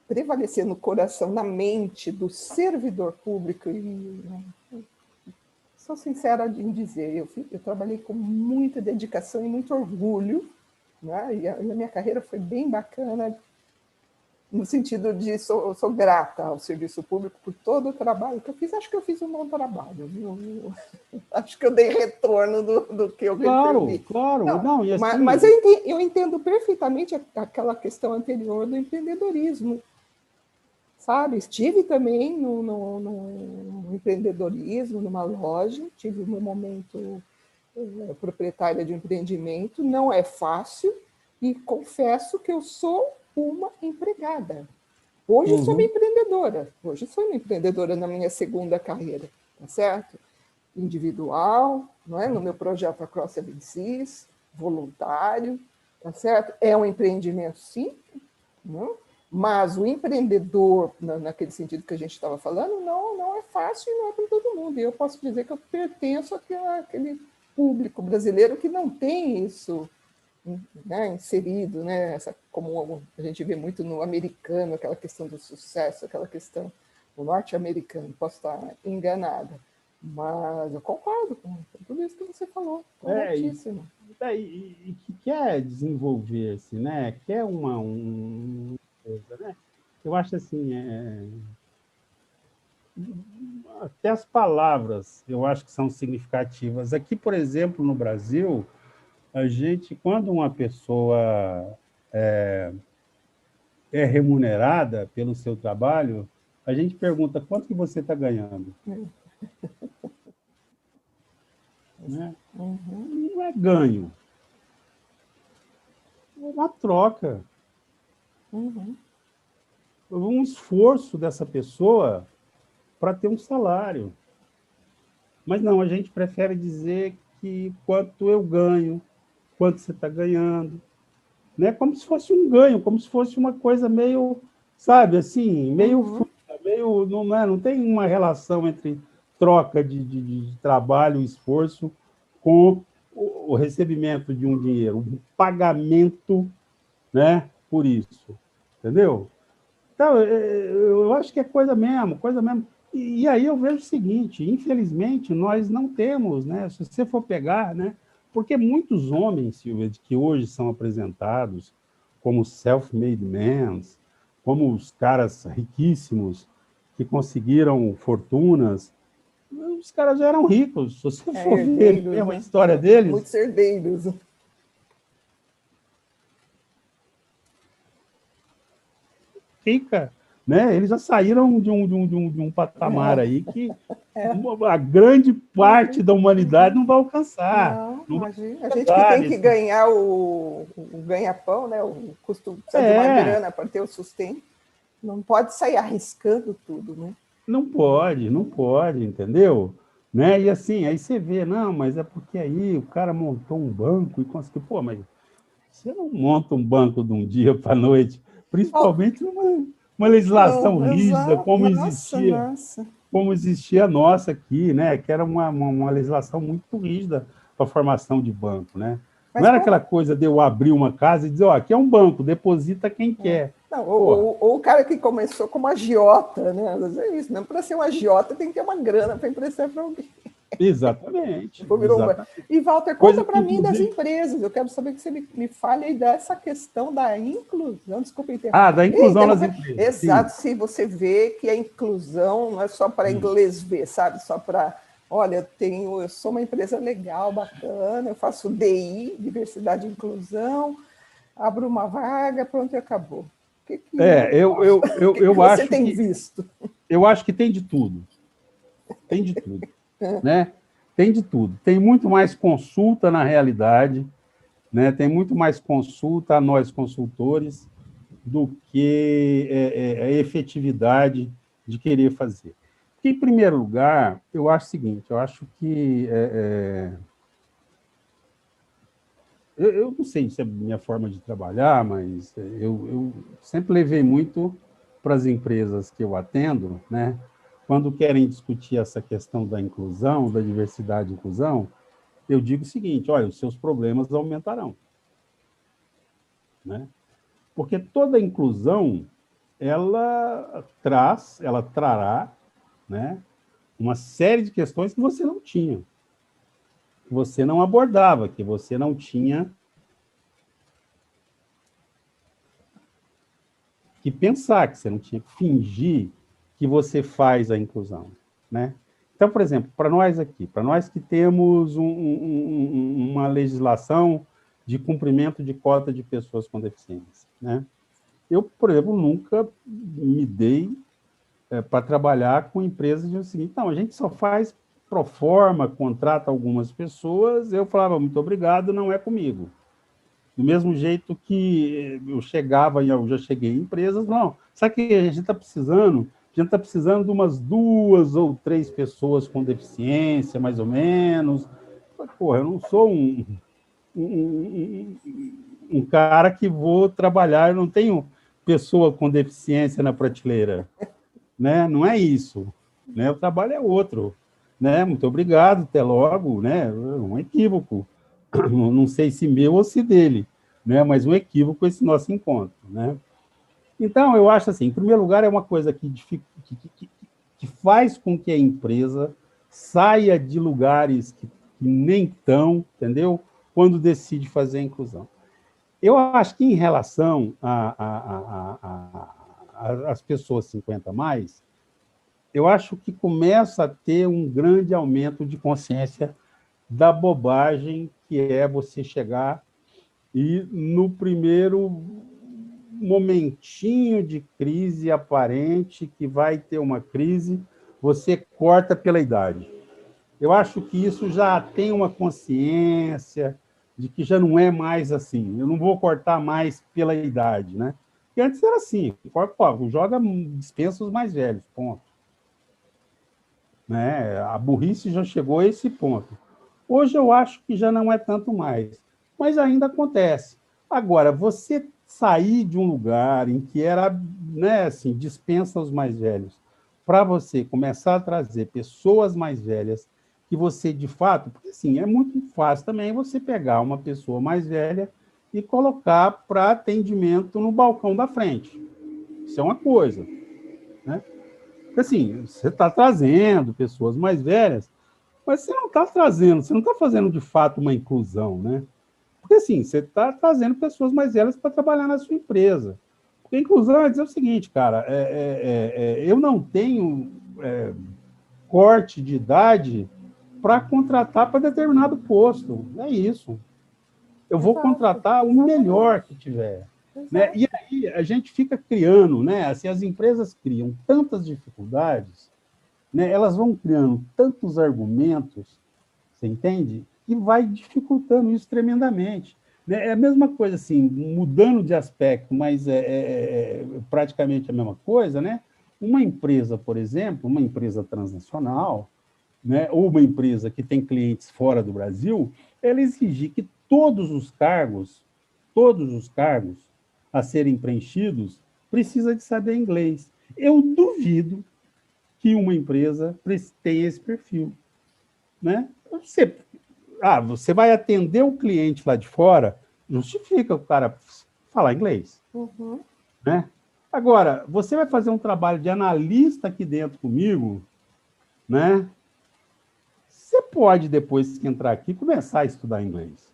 prevalecer no coração, na mente do servidor público, e né, sou sincera em dizer, eu trabalhei com muita dedicação e muito orgulho, né? E a minha carreira foi bem bacana, no sentido de sou grata ao serviço público por todo o trabalho que eu fiz. Acho que eu fiz um bom trabalho, viu? Acho que eu dei retorno do que eu Claro, recebi. claro. Não, Não, e mas assim, eu entendo perfeitamente aquela questão anterior do empreendedorismo, sabe? Estive também no empreendedorismo, numa loja, tive um momento proprietária de um empreendimento, não é fácil, e confesso que eu sou uma empregada. Hoje sou uma uhum, empreendedora, hoje sou uma empreendedora na minha segunda carreira, tá certo? Individual, não é? No meu projeto Across Seven Seas, voluntário, tá certo? É um empreendimento, sim, não? Mas o empreendedor, naquele sentido que a gente estava falando, não é fácil e não é para todo mundo. E eu posso dizer que eu pertenço àquele público brasileiro que não tem isso, né, inserido, né, como a gente vê muito no americano, aquela questão do sucesso, aquela questão do norte-americano. Posso estar enganada, mas eu concordo com tudo isso que você falou, é, e, corretíssimo. e que quer desenvolver-se, né? Quer coisa, né? Eu acho assim, até as palavras eu acho que são significativas. Aqui, por exemplo, no Brasil, a gente, quando uma pessoa é remunerada pelo seu trabalho, a gente pergunta quanto que você está ganhando, né? Uhum, Não é ganho, é uma troca, uhum, um esforço dessa pessoa para ter um salário. Mas não, a gente prefere dizer que quanto eu ganho, quanto você está ganhando, né? Como se fosse um ganho, como se fosse uma coisa meio, sabe, assim, meio uhum. fruta, meio, não tem uma relação entre troca de trabalho, esforço, com o recebimento de um dinheiro, um pagamento, né, por isso, entendeu? Então, eu acho que é coisa mesmo, coisa mesmo. E aí eu vejo o seguinte, infelizmente, nós não temos, né? Se você for pegar, né? Porque muitos homens, Silvia, que hoje são apresentados como self-made men, como os caras riquíssimos que conseguiram fortunas, os caras já eram ricos. Se você for ver Herdeiros, mesmo a né? história São deles, muitos herdeiros. rica, né? Eles já saíram de um patamar É, aí que é. a grande parte Uhum, da humanidade uhum. não vai alcançar. Não, Não vai imagina. A gente que chegar tem que nesse. ganhar o ganha-pão, né? O custo precisa de uma É, grana para ter o sustento. Não pode sair arriscando tudo, né? não pode, entendeu? né? E assim, aí você vê, não, mas é porque aí o cara montou um banco e conseguiu. Pô, mas você não monta um banco de um dia para a noite, Oh, principalmente uma legislação não, rígida, exato. Nossa, nossa. como existia a nossa aqui, né? Que era uma legislação muito rígida para a formação de banco, né? Não Mas era como. aquela coisa de eu abrir uma casa e dizer, ó, aqui é um banco, deposita quem É. quer. Não, Porra, ou o cara que começou como agiota, né? Às vezes é isso, mesmo para ser um agiota tem que ter uma grana para emprestar para alguém. exatamente, Depois virou um... exatamente. E, Walter, Coisa conta que, para mim das inclusive, empresas. Eu quero saber que você me fale aí dessa questão da inclusão. Desculpa da inclusão nas interromper. empresas, sim. Exato, se você vê que a inclusão não é só para inglês ver, sabe? Só para, olha, eu sou uma empresa legal, bacana, eu faço DI, diversidade e inclusão, abro uma vaga, pronto e acabou. O que, que eu faço? O que, que você tem visto? Eu acho que tem de tudo. Tem de tudo, né? Tem de tudo. Tem muito mais consulta na realidade, né? Tem muito mais consulta a nós consultores do que a efetividade de querer fazer. Porque, em primeiro lugar, eu acho o seguinte, eu acho que eu não sei se é a minha forma de trabalhar, mas eu sempre levei muito para as empresas que eu atendo, né? Quando querem discutir essa questão da inclusão, da diversidade e inclusão, eu digo o seguinte, olha, os seus problemas aumentarão, né? Porque toda inclusão, ela trará, né, uma série de questões que você não tinha, que você não abordava, que você não tinha que pensar, que você não tinha que fingir que você faz a inclusão, né? Então, por exemplo, para nós aqui, para nós que temos uma legislação de cumprimento de cota de pessoas com deficiência, né? Eu, por exemplo, nunca me dei para trabalhar com empresas de o seguinte, não, a gente só faz pro forma, contrata algumas pessoas, eu falava, muito obrigado, não é comigo. Do mesmo jeito que eu já cheguei em empresas, não, sabe o que a gente está precisando? A gente está precisando de umas 2 ou 3 pessoas com deficiência, mais ou menos. Porra, eu não sou um, um cara que vou trabalhar, eu não tenho pessoa com deficiência na prateleira, né? Não é isso, né? O trabalho é outro, né? Muito obrigado, até logo, né? Um equívoco, não sei se meu ou se dele, né? Mas um equívoco esse nosso encontro, né? Então, eu acho assim, em primeiro lugar, é uma coisa que faz com que a empresa saia de lugares que nem estão, entendeu? Quando decide fazer a inclusão. Eu acho que em relação às pessoas 50 mais, eu acho que começa a ter um grande aumento de consciência da bobagem que é você chegar e, no primeiro momentinho de crise aparente, que vai ter uma crise, você corta pela idade. Eu acho que isso já tem uma consciência de que já não é mais assim. Eu não vou cortar mais pela idade, né? Porque antes era assim, joga, dispensa os mais velhos, ponto. Né? A burrice já chegou a esse ponto. Hoje eu acho que já não é tanto mais, mas ainda acontece. Agora, você sair de um lugar em que era, né, assim, dispensa os mais velhos, para você começar a trazer pessoas mais velhas que você, de fato, porque assim, é muito fácil também você pegar uma pessoa mais velha e colocar para atendimento no balcão da frente. Isso é uma coisa, né? Porque assim, você está trazendo pessoas mais velhas, mas você não está trazendo, você não está fazendo de fato uma inclusão, né? Porque assim, você está trazendo pessoas mais velhas para trabalhar na sua empresa. Porque a inclusão é dizer o seguinte, cara, eu não tenho corte de idade para contratar para determinado posto. É isso. Eu vou Exato, contratar o exatamente. melhor que tiver. Né? Exato. E aí a gente fica criando, né? Assim, as empresas criam tantas dificuldades, né? Elas vão criando tantos argumentos, você entende? E vai dificultando isso tremendamente. Né? É a mesma coisa, assim, mudando de aspecto, mas é praticamente a mesma coisa, né? Uma empresa, por exemplo, uma empresa transnacional, né, ou uma empresa que tem clientes fora do Brasil, ela exigir que todos os cargos a serem preenchidos precisa de saber inglês. Eu duvido que uma empresa tenha esse perfil, né? Você vai atender o cliente lá de fora, justifica o cara falar inglês, né? Agora, você vai fazer um trabalho de analista aqui dentro comigo, né? Você pode, depois que entrar aqui, começar a estudar inglês.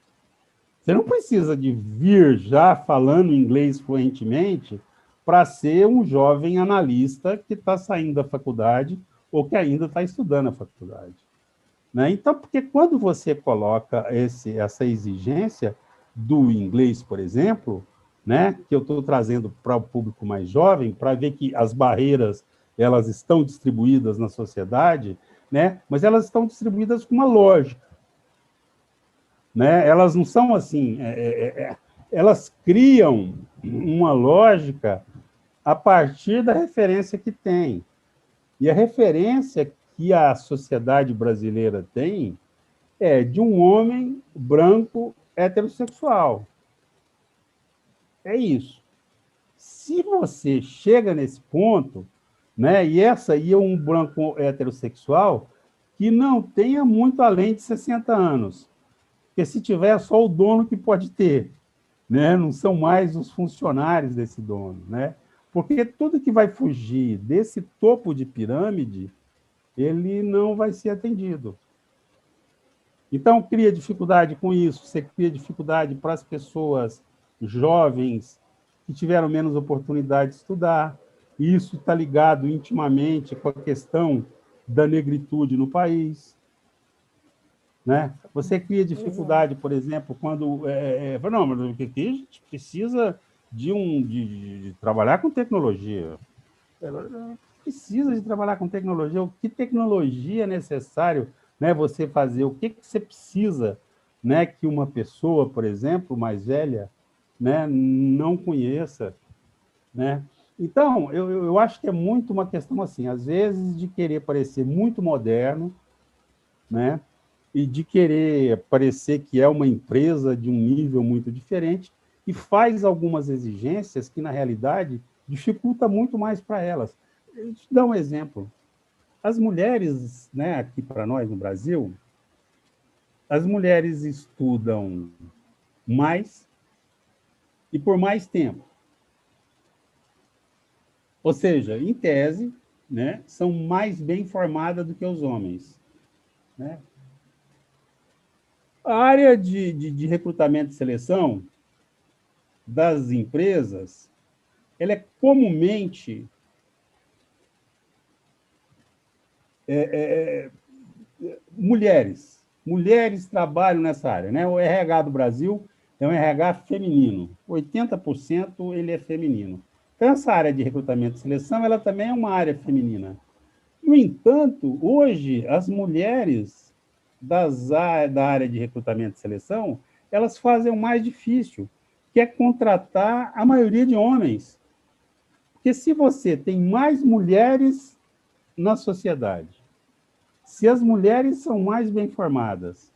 Você não precisa de vir já falando inglês fluentemente para ser um jovem analista que está saindo da faculdade ou que ainda está estudando a faculdade, né? Então, porque quando você coloca essa exigência do inglês, por exemplo, né, que eu estou trazendo para o público mais jovem, para ver que as barreiras elas estão distribuídas na sociedade, né, mas elas estão distribuídas com uma lógica, né? Elas não são assim, elas criam uma lógica a partir da referência que tem. E a referência que a sociedade brasileira tem é de um homem branco heterossexual. É isso. Se você chega nesse ponto, né, e essa aí é um branco heterossexual que não tenha muito além de 60 anos, porque se tiver é só o dono que pode ter, né? Não são mais os funcionários desse dono, né? Porque tudo que vai fugir desse topo de pirâmide, ele não vai ser atendido. Então, cria dificuldade com isso, você cria dificuldade para as pessoas jovens que tiveram menos oportunidade de estudar. Isso está ligado intimamente com a questão da negritude no país, né? Você cria dificuldade, por exemplo, quando... não, mas o que a gente precisa de trabalhar com tecnologia. Precisa de trabalhar com tecnologia. O que tecnologia é necessário, né, você fazer? O que você precisa, né, que uma pessoa, por exemplo, mais velha, né, não conheça, né? Então, eu acho que é muito uma questão assim, às vezes, de querer parecer muito moderno, né, e de querer parecer que é uma empresa de um nível muito diferente e faz algumas exigências que, na realidade, dificulta muito mais para elas. Deixa eu te dar um exemplo. As mulheres, né, aqui para nós no Brasil, as mulheres estudam mais e por mais tempo. Ou seja, em tese, né, são mais bem formadas do que os homens, né? A área de recrutamento e seleção das empresas, ela é comumente mulheres. Mulheres trabalham nessa área, né? O RH do Brasil é um RH feminino. 80% ele é feminino. Então, essa área de recrutamento e seleção, ela também é uma área feminina. No entanto, hoje, as mulheres da área de recrutamento e seleção, elas fazem o mais difícil, que é contratar a maioria de homens. Porque se você tem mais mulheres na sociedade, se as mulheres são mais bem formadas,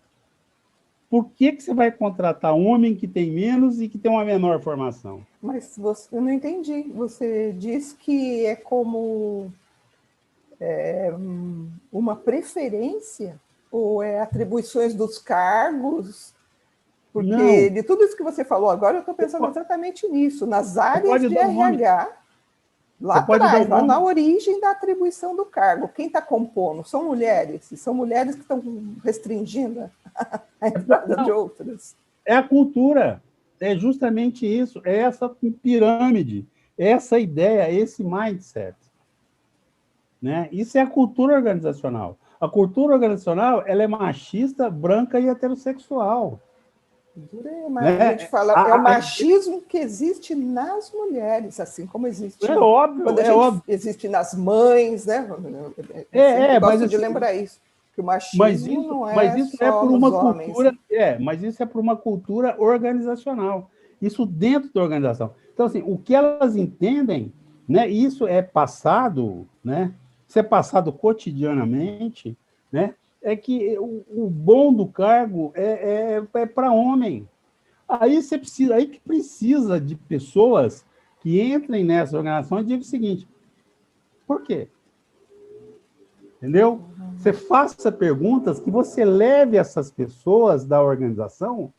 por que você vai contratar um homem que tem menos e que tem uma menor formação? Mas eu não entendi. Você diz que é como uma preferência ou é atribuições dos cargos? Porque não. De tudo isso que você falou agora, eu estou pensando exatamente nisso, nas áreas de RH, lá atrás, lá na origem da atribuição do cargo. Quem está compondo? São mulheres? E são mulheres que estão restringindo a entrada de outras? É a cultura, é justamente isso, é essa pirâmide, essa ideia, esse mindset, né? Isso é a cultura organizacional. A cultura organizacional, ela é machista, branca e heterossexual. Mas a gente fala, é o machismo que existe nas mulheres, assim como existe. É óbvio, quando a gente existe nas mães, né? Eu gosto mas, de lembrar isso, que o machismo não é só por uma homens. cultura, mas isso é por uma cultura organizacional. Isso dentro da organização. Então, assim, o que elas entendem, né? Isso é passado, né? Isso é passado cotidianamente, né? é que o bom do cargo é para homem. Aí você precisa, aí que precisa de pessoas que entrem nessa organização e digam o seguinte: por quê? Entendeu? Você faça perguntas que você leve essas pessoas da organização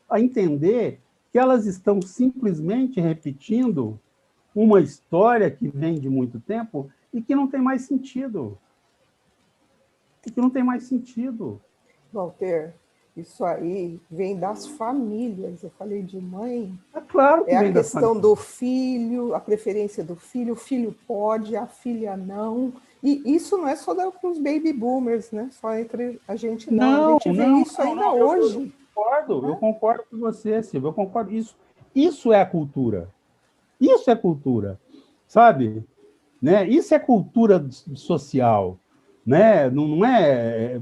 a entender que elas estão simplesmente repetindo uma história que vem de muito tempo e que não tem mais sentido. E que não tem mais sentido. Walter, isso aí vem das famílias. Eu falei de mãe. É claro que É a vem das questão famílias. do filho, a preferência do filho. O filho pode, a filha não. E isso não é só para os baby boomers, né? Só entre a gente, não. A Não, gente vê não, isso não, ainda não. hoje. Eu concordo com você, Silvio. Eu concordo. Isso é a cultura. Isso é cultura, sabe? Né? Isso é cultura social, né? Não é,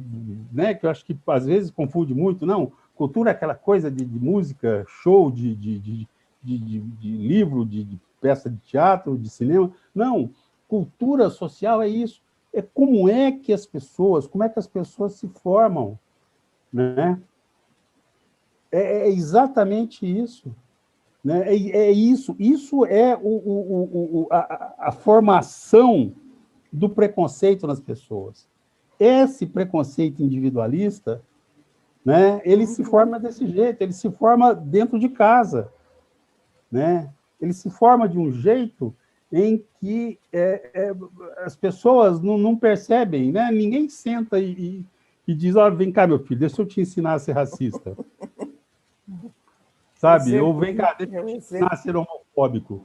né? Que eu acho que às vezes confunde muito, não. Cultura é aquela coisa de música, show, de livro, de peça de teatro, de cinema. Não, cultura social é isso. É como é que as pessoas se formam, né? É exatamente isso. Né? Isso é a formação do preconceito nas pessoas. Esse preconceito individualista, né, ele se forma desse jeito, ele se forma dentro de casa. Né? Ele se forma de um jeito em que as pessoas não percebem, né? Ninguém senta e diz: olha, vem cá, meu filho, deixa eu te ensinar a ser racista. Sabe? Ou vem cá, deixa eu te ensinar a ser homofóbico.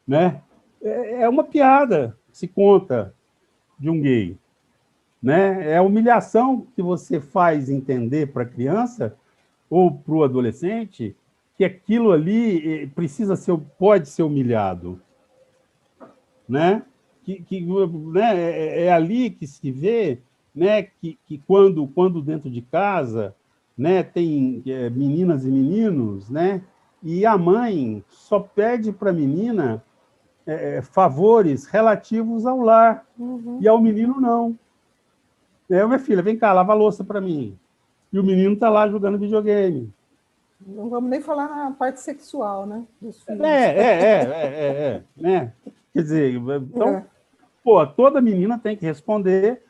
Né? É uma piada que se conta de um gay. Né? É a humilhação que você faz entender para a criança ou para o adolescente que aquilo ali pode ser humilhado. Né? Né? É ali que se vê, né? que quando dentro de casa, né? Tem meninas e meninos, né? E a mãe só pede para a menina favores relativos ao lar, e ao menino não. Minha filha, vem cá, lava a louça para mim. E o menino está lá jogando videogame. Não vamos nem falar na parte sexual, né? Dos filhos. Né? Quer dizer, então, pô, toda menina tem que responder,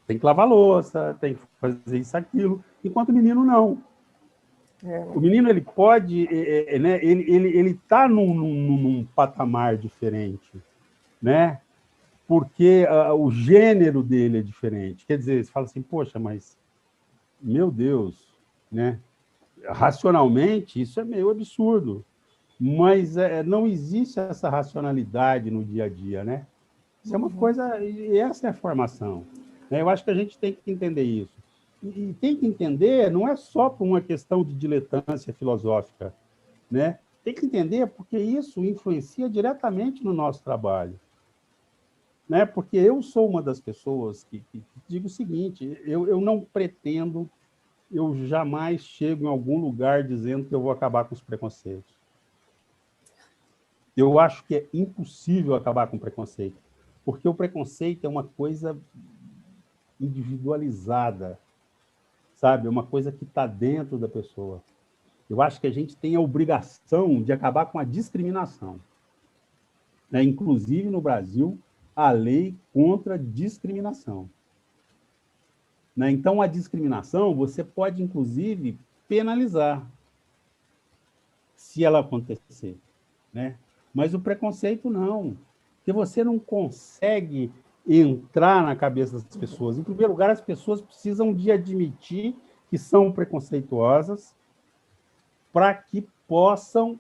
tem que lavar louça, tem que fazer isso, aquilo, enquanto o menino não. O menino, ele pode, né? Ele está num patamar diferente, né? Porque o gênero dele é diferente. Quer dizer, você fala assim, poxa, mas, meu Deus, né? Racionalmente, isso é meio absurdo. Mas não existe essa racionalidade no dia a dia, né? Isso é uma coisa, e essa é a formação. Né? Eu acho que a gente tem que entender isso. E tem que entender, não é só por uma questão de diletância filosófica, né? Tem que entender porque isso influencia diretamente no nosso trabalho. Né? Porque eu sou uma das pessoas que digo o seguinte, eu não pretendo, eu jamais chego em algum lugar dizendo que eu vou acabar com os preconceitos. Eu acho que é impossível acabar com o preconceito, porque o preconceito é uma coisa individualizada, sabe? É uma coisa que está dentro da pessoa. Eu acho que a gente tem a obrigação de acabar com a discriminação. Né? Inclusive, no Brasil, a lei contra a discriminação. Né? Então, a discriminação, você pode, inclusive, penalizar se ela acontecer. Né? Mas o preconceito, não. Porque você não consegue entrar na cabeça das pessoas. Em primeiro lugar, as pessoas precisam de admitir que são preconceituosas para que possam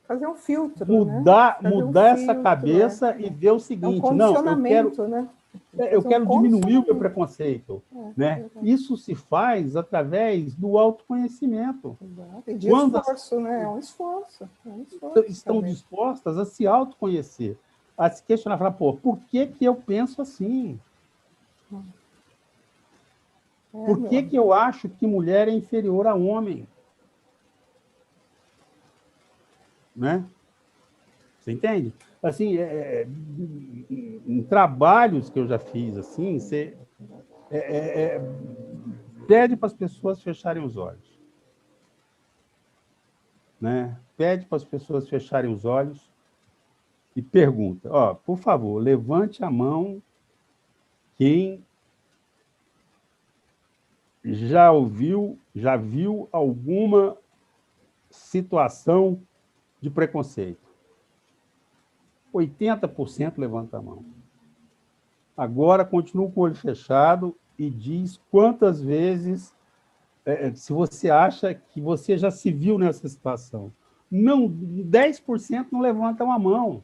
fazer um filtro, mudar essa filtro, cabeça e ver o seguinte, é um condicionamento, né? Eu quero diminuir o meu preconceito. Né? Isso se faz através do autoconhecimento. E de esforço, né? É um esforço. Estão também dispostas a se autoconhecer, a se questionar, falar, pô, por que eu penso assim? Por que eu acho que mulher é inferior a homem? Né? Você entende? Assim, em trabalhos que eu já fiz, assim, você pede para as pessoas fecharem os olhos, né? Pede para as pessoas fecharem os olhos e pergunta, ó, por favor, levante a mão quem já viu alguma situação de preconceito. 80% levanta a mão. Agora, continua com o olho fechado e diz quantas vezes, se você acha que você já se viu nessa situação. Não, 10% não levantam a mão.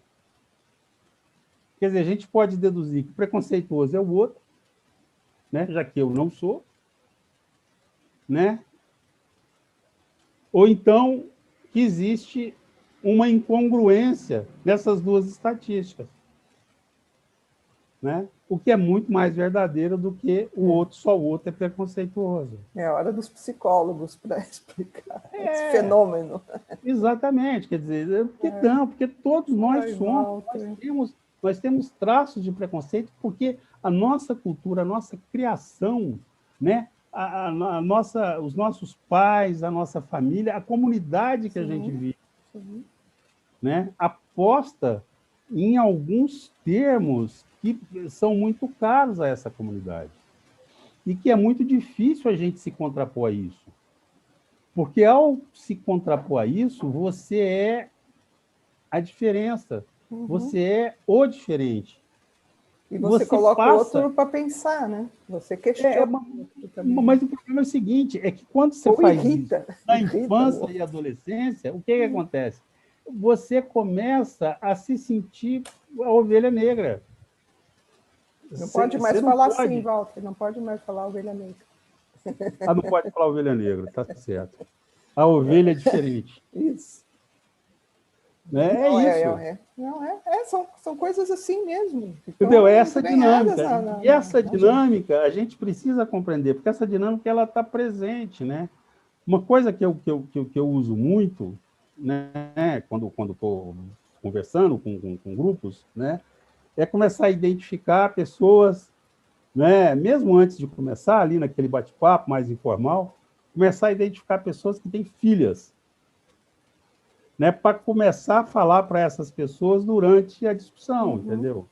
Quer dizer, a gente pode deduzir que preconceituoso é o outro, né? Já que eu não sou, né? Ou então que existe uma incongruência nessas duas estatísticas, né? O que é muito mais verdadeiro do que o outro, só o outro é preconceituoso. É a hora dos psicólogos para explicar esse fenômeno. Exatamente, quer dizer, porque todos nós somos, nós temos traços de preconceito, porque a nossa cultura, a nossa criação, né? Os nossos pais, a nossa família, a comunidade que a gente vive, né? Aposta em alguns termos que são muito caros a essa comunidade e que é muito difícil a gente se contrapor a isso. Porque, ao se contrapor a isso, você é a diferença, você é o diferente. E você coloca o outro para pensar, né? Você questiona. Mas o problema é o seguinte, é que quando você faz isso na infância e adolescência, o que acontece? Você começa a se sentir a ovelha negra. Não pode mais falar assim, Walter, não pode mais falar ovelha negra. Não pode falar ovelha negra, tá certo. A ovelha é diferente. Isso. Né? Isso. São coisas assim mesmo. Entendeu? Essa dinâmica. E essa dinâmica a gente precisa compreender, porque essa dinâmica ela está presente, né? Uma coisa que eu uso muito, né, quando estou conversando com grupos, né, é começar a identificar pessoas, né, mesmo antes de começar, ali naquele bate-papo mais informal, começar a identificar pessoas que têm filhas, né, para começar a falar para essas pessoas durante a discussão, entendeu?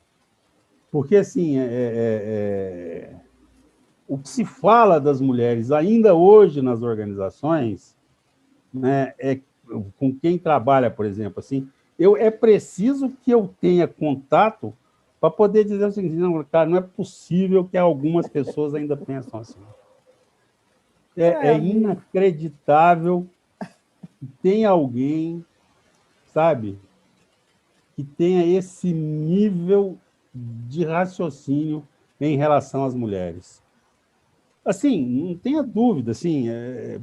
Porque, assim, o que se fala das mulheres ainda hoje nas organizações, né, com quem trabalha, por exemplo, assim, é preciso que eu tenha contato para poder dizer o seguinte, não, cara, não é possível que algumas pessoas ainda pensam assim. É inacreditável que tenha alguém, sabe, que tenha esse nível de raciocínio em relação às mulheres. Assim, não tenha dúvida, assim,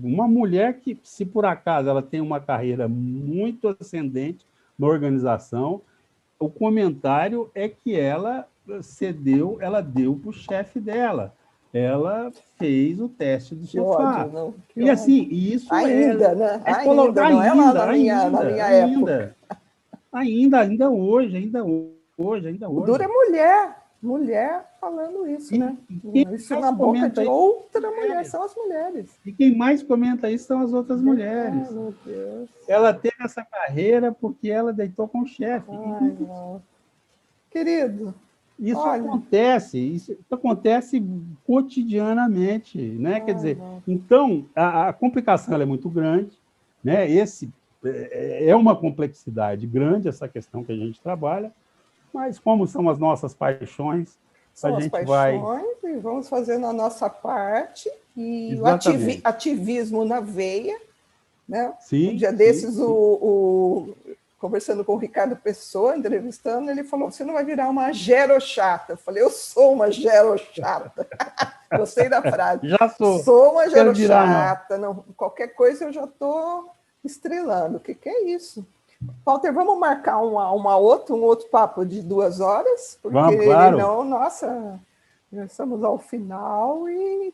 uma mulher que, se por acaso ela tem uma carreira muito ascendente na organização, o comentário é que ela deu para o chefe dela. Ela fez o teste do sofá. Ódio, não, e assim, isso ainda, né? Ainda, não é lá na minha época. Ainda hoje. O duro é mulher falando isso, né? Isso na boca de outra mulher, são as mulheres. E quem mais comenta isso são as outras mulheres. Meu Deus. Ela teve essa carreira porque ela deitou com o chefe. Querido, isso acontece cotidianamente, né? Quer dizer, então, a complicação ela é muito grande, né? É uma complexidade grande essa questão que a gente trabalha, mas como são as nossas paixões, e vamos fazendo a nossa parte, e o ativismo na veia, né? Sim, um dia desses, conversando com o Ricardo Pessoa, entrevistando, ele falou, você não vai virar uma gerochata. Eu falei, eu sou uma gerochata. Gostei da frase. Já sou. Sou uma gerochata. Não, qualquer coisa eu já estou estrelando. O que é isso? Walter, vamos marcar um outro papo de 2 horas? Porque claro. Nossa, já estamos ao final e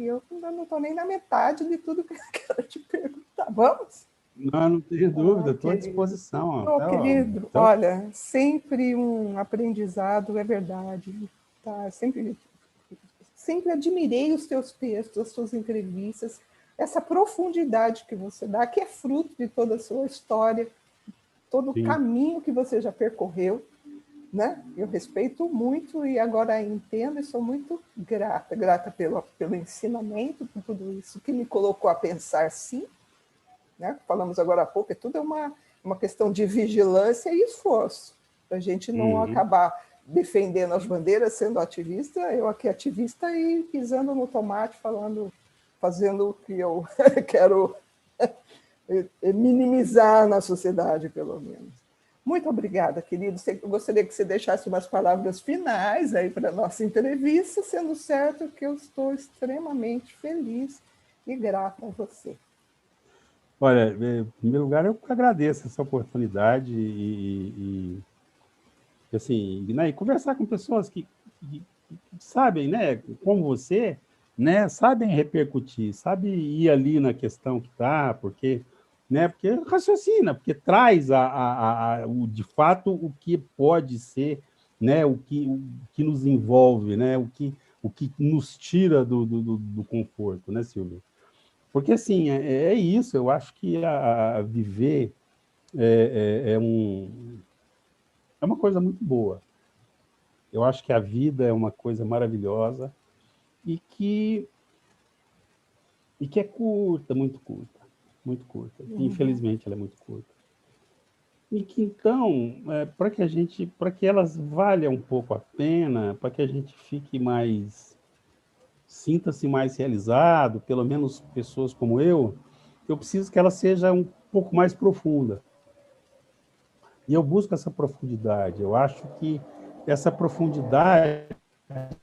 eu ainda não estou nem na metade de tudo que eu quero te perguntar. Vamos? Não tenho dúvida, estou à disposição. Querido, Então, olha, sempre um aprendizado, é verdade. Tá? Sempre admirei os teus textos, as tuas entrevistas, essa profundidade que você dá, que é fruto de toda a sua história, todo o caminho que você já percorreu, né? Eu respeito muito e agora entendo e sou muito grata pelo ensinamento, por tudo isso que me colocou a pensar, sim, né? Falamos agora há pouco, tudo é uma questão de vigilância e esforço, para a gente não acabar defendendo as bandeiras, sendo ativista, eu aqui ativista e pisando no tomate, fazendo o que eu quero minimizar na sociedade, pelo menos. Muito obrigada, querido. Eu gostaria que você deixasse umas palavras finais aí para a nossa entrevista, sendo certo que eu estou extremamente feliz e grata a você. Olha, em primeiro lugar, eu agradeço essa oportunidade assim, né, e conversar com pessoas que sabem, né, como você, né, sabem repercutir, sabem ir ali na questão que está, porque raciocina, porque traz de fato o que pode ser, né, o que nos envolve, né, o que nos tira do conforto, né, Silvio? Porque, assim, é isso, eu acho que a viver é uma coisa muito boa. Eu acho que a vida é uma coisa maravilhosa e que é curta, muito curta, muito curta. Infelizmente, ela é muito curta. E que, então, para que elas valham um pouco a pena, para que a gente fique mais, sinta-se mais realizado, pelo menos pessoas como eu preciso que ela seja um pouco mais profunda. E eu busco essa profundidade. Eu acho que essa profundidade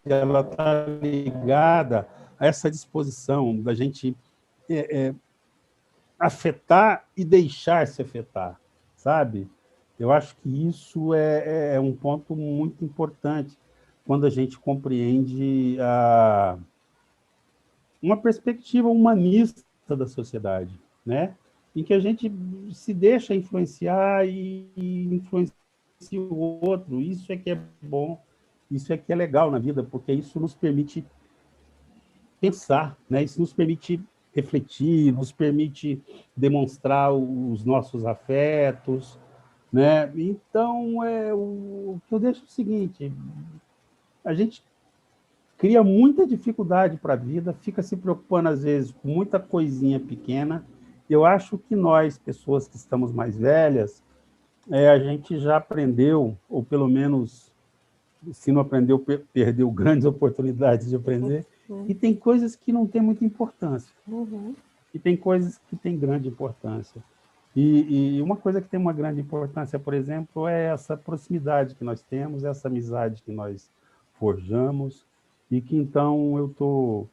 ela está ligada a essa disposição da gente afetar e deixar se afetar, sabe? Eu acho que isso é um ponto muito importante quando a gente compreende uma perspectiva humanista da sociedade, né? Em que a gente se deixa influenciar e influencia o outro. Isso é que é bom, isso é que é legal na vida, porque isso nos permite pensar, né? Isso nos permite refletir, nos permite demonstrar os nossos afetos, né? Então, o que eu deixo é o seguinte: a gente cria muita dificuldade para a vida, fica se preocupando, às vezes, com muita coisinha pequena. Eu acho que nós, pessoas que estamos mais velhas, a gente já aprendeu, ou pelo menos, se não aprendeu, perdeu grandes oportunidades de aprender, e tem coisas que não têm muita importância. E tem coisas que têm grande importância. E uma coisa que tem uma grande importância, por exemplo, é essa proximidade que nós temos, essa amizade que nós forjamos, e que, então, eu estou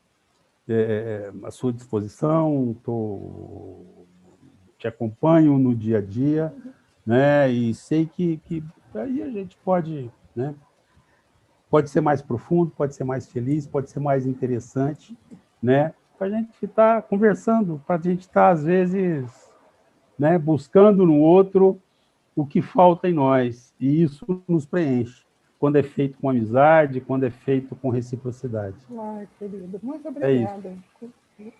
à sua disposição, te acompanho no dia a dia, né? E sei que aí a gente pode, né? Pode ser mais profundo, pode ser mais feliz, pode ser mais interessante, né? Para a gente estar conversando, para a gente estar, às vezes, né, buscando no outro o que falta em nós, e isso nos preenche, quando é feito com amizade, quando é feito com reciprocidade. Ai, querido, muito obrigada.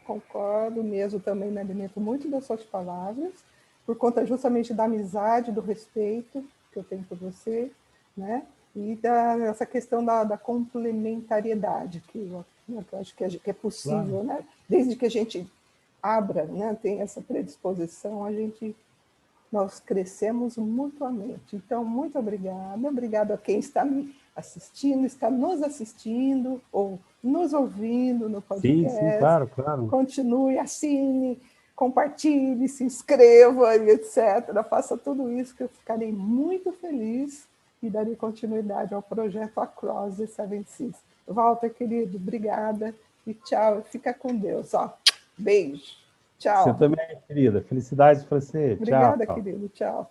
Concordo mesmo, também me alimento muito das suas palavras, por conta justamente da amizade, do respeito que eu tenho por você, né? E dessa questão da complementariedade, que eu acho que é possível, claro, né? Desde que a gente abra, né? Tem essa predisposição, nós crescemos mutuamente. Então, muito obrigada a quem está me assistindo, está nos assistindo ou nos ouvindo no podcast. Sim, claro, claro. Continue, assine, compartilhe, se inscreva e etc. Faça tudo isso que eu ficarei muito feliz e darei continuidade ao projeto Across the Seven Seas. Walter, querido, obrigada e tchau. Fica com Deus. Ó, beijo. Tchau. Você também, querida. Felicidades para você. Obrigada, tchau. querido. Tchau.